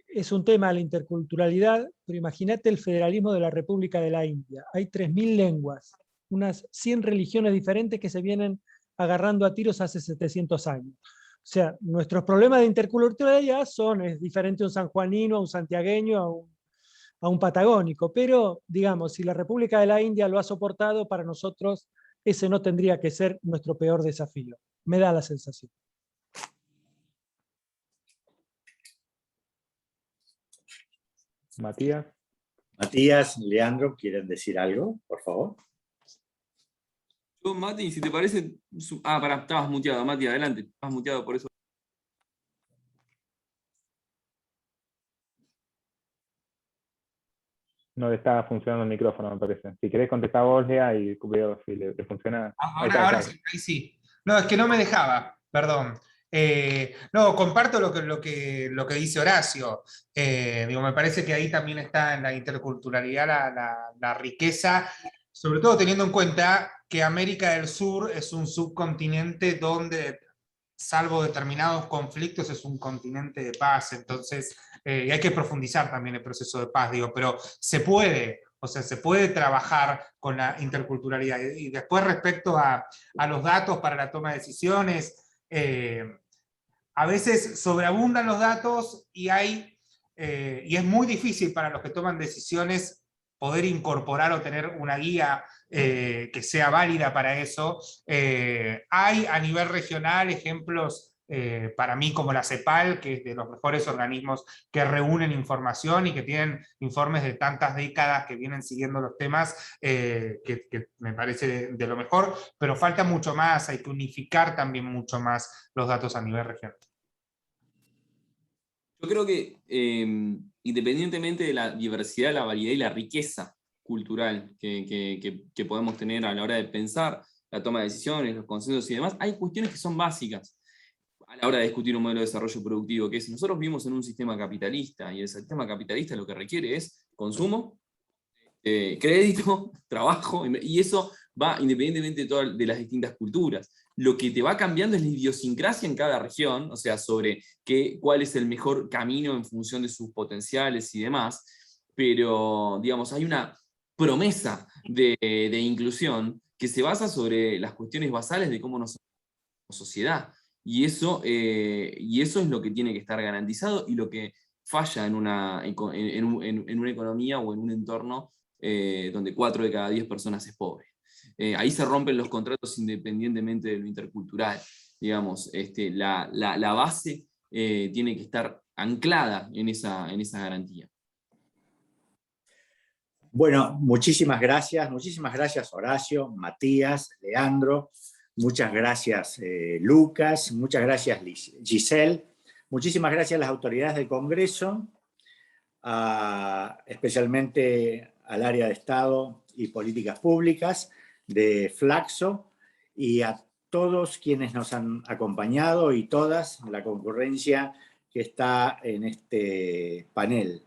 Es un tema la interculturalidad, pero imagínate el federalismo de la República de la India. Hay 3.000 lenguas, unas 100 religiones diferentes que se vienen agarrando a tiros hace 700 años. O sea, nuestros problemas de interculturalidad es diferente a un sanjuanino, a un santiagueño, a un patagónico, pero digamos, si la República de la India lo ha soportado, para nosotros ese no tendría que ser nuestro peor desafío. Me da la sensación. Matías. Matías, Leandro, ¿quieren decir algo, por favor? Yo, Mati, si te parece... pará, estabas muteado, Mati, adelante. Estabas muteado, por eso. No le está funcionando el micrófono, me parece. Si querés contestar vos, Lea, y veo si le funciona. Ahora sí, ahí sí. No, es que no me dejaba, perdón. No, comparto lo que dice Horacio. Digo, me parece que ahí también está en la interculturalidad la riqueza, sobre todo teniendo en cuenta que América del Sur es un subcontinente donde, salvo determinados conflictos, es un continente de paz. Entonces, y hay que profundizar también el proceso de paz, digo, pero se puede. O sea, se puede trabajar con la interculturalidad. Y después, respecto a los datos para la toma de decisiones, a veces sobreabundan los datos y es muy difícil para los que toman decisiones poder incorporar o tener una guía que sea válida para eso. Hay a nivel regional ejemplos para mí como la CEPAL, que es de los mejores organismos que reúnen información y que tienen informes de tantas décadas que vienen siguiendo los temas, que me parece de lo mejor, pero falta mucho más, hay que unificar también mucho más los datos a nivel regional. Yo creo que independientemente de la diversidad, la variedad y la riqueza cultural que podemos tener a la hora de pensar la toma de decisiones, los consensos y demás, hay cuestiones que son básicas a la hora de discutir un modelo de desarrollo productivo, que es, nosotros vivimos en un sistema capitalista, y el sistema capitalista lo que requiere es consumo, crédito, trabajo, y eso va independientemente de las distintas culturas. Lo que te va cambiando es la idiosincrasia en cada región, o sea, sobre cuál es el mejor camino en función de sus potenciales y demás, pero, digamos, hay una promesa de inclusión que se basa sobre las cuestiones basales de cómo nos como sociedad, y eso es lo que tiene que estar garantizado, y lo que falla en una economía o en un entorno donde 4 de cada 10 personas es pobre. Ahí se rompen los contratos independientemente de lo intercultural. Digamos, la base tiene que estar anclada en esa garantía. Bueno, muchísimas gracias Horacio, Matías, Leandro, muchas gracias Lucas, muchas gracias Giselle, muchísimas gracias a las autoridades del Congreso, especialmente al área de Estado y Políticas Públicas de Flaxo, y a todos quienes nos han acompañado y todas, la concurrencia que está en este panel.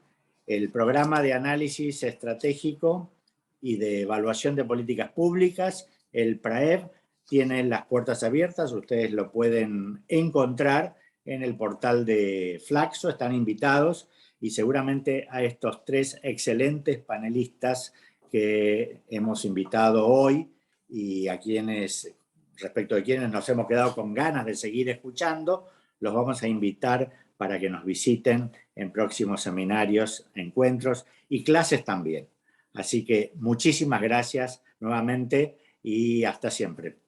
El programa de análisis estratégico y de evaluación de políticas públicas, el PRAEP, tiene las puertas abiertas, ustedes lo pueden encontrar en el portal de Flaxo, están invitados, y seguramente a estos 3 excelentes panelistas que hemos invitado hoy y a quienes, respecto de quienes nos hemos quedado con ganas de seguir escuchando, los vamos a invitar para que nos visiten en próximos seminarios, encuentros y clases también. Así que muchísimas gracias nuevamente y hasta siempre.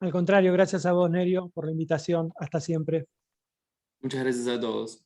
Al contrario, gracias a vos, Nerio, por la invitación. Hasta siempre. Muchas gracias a todos.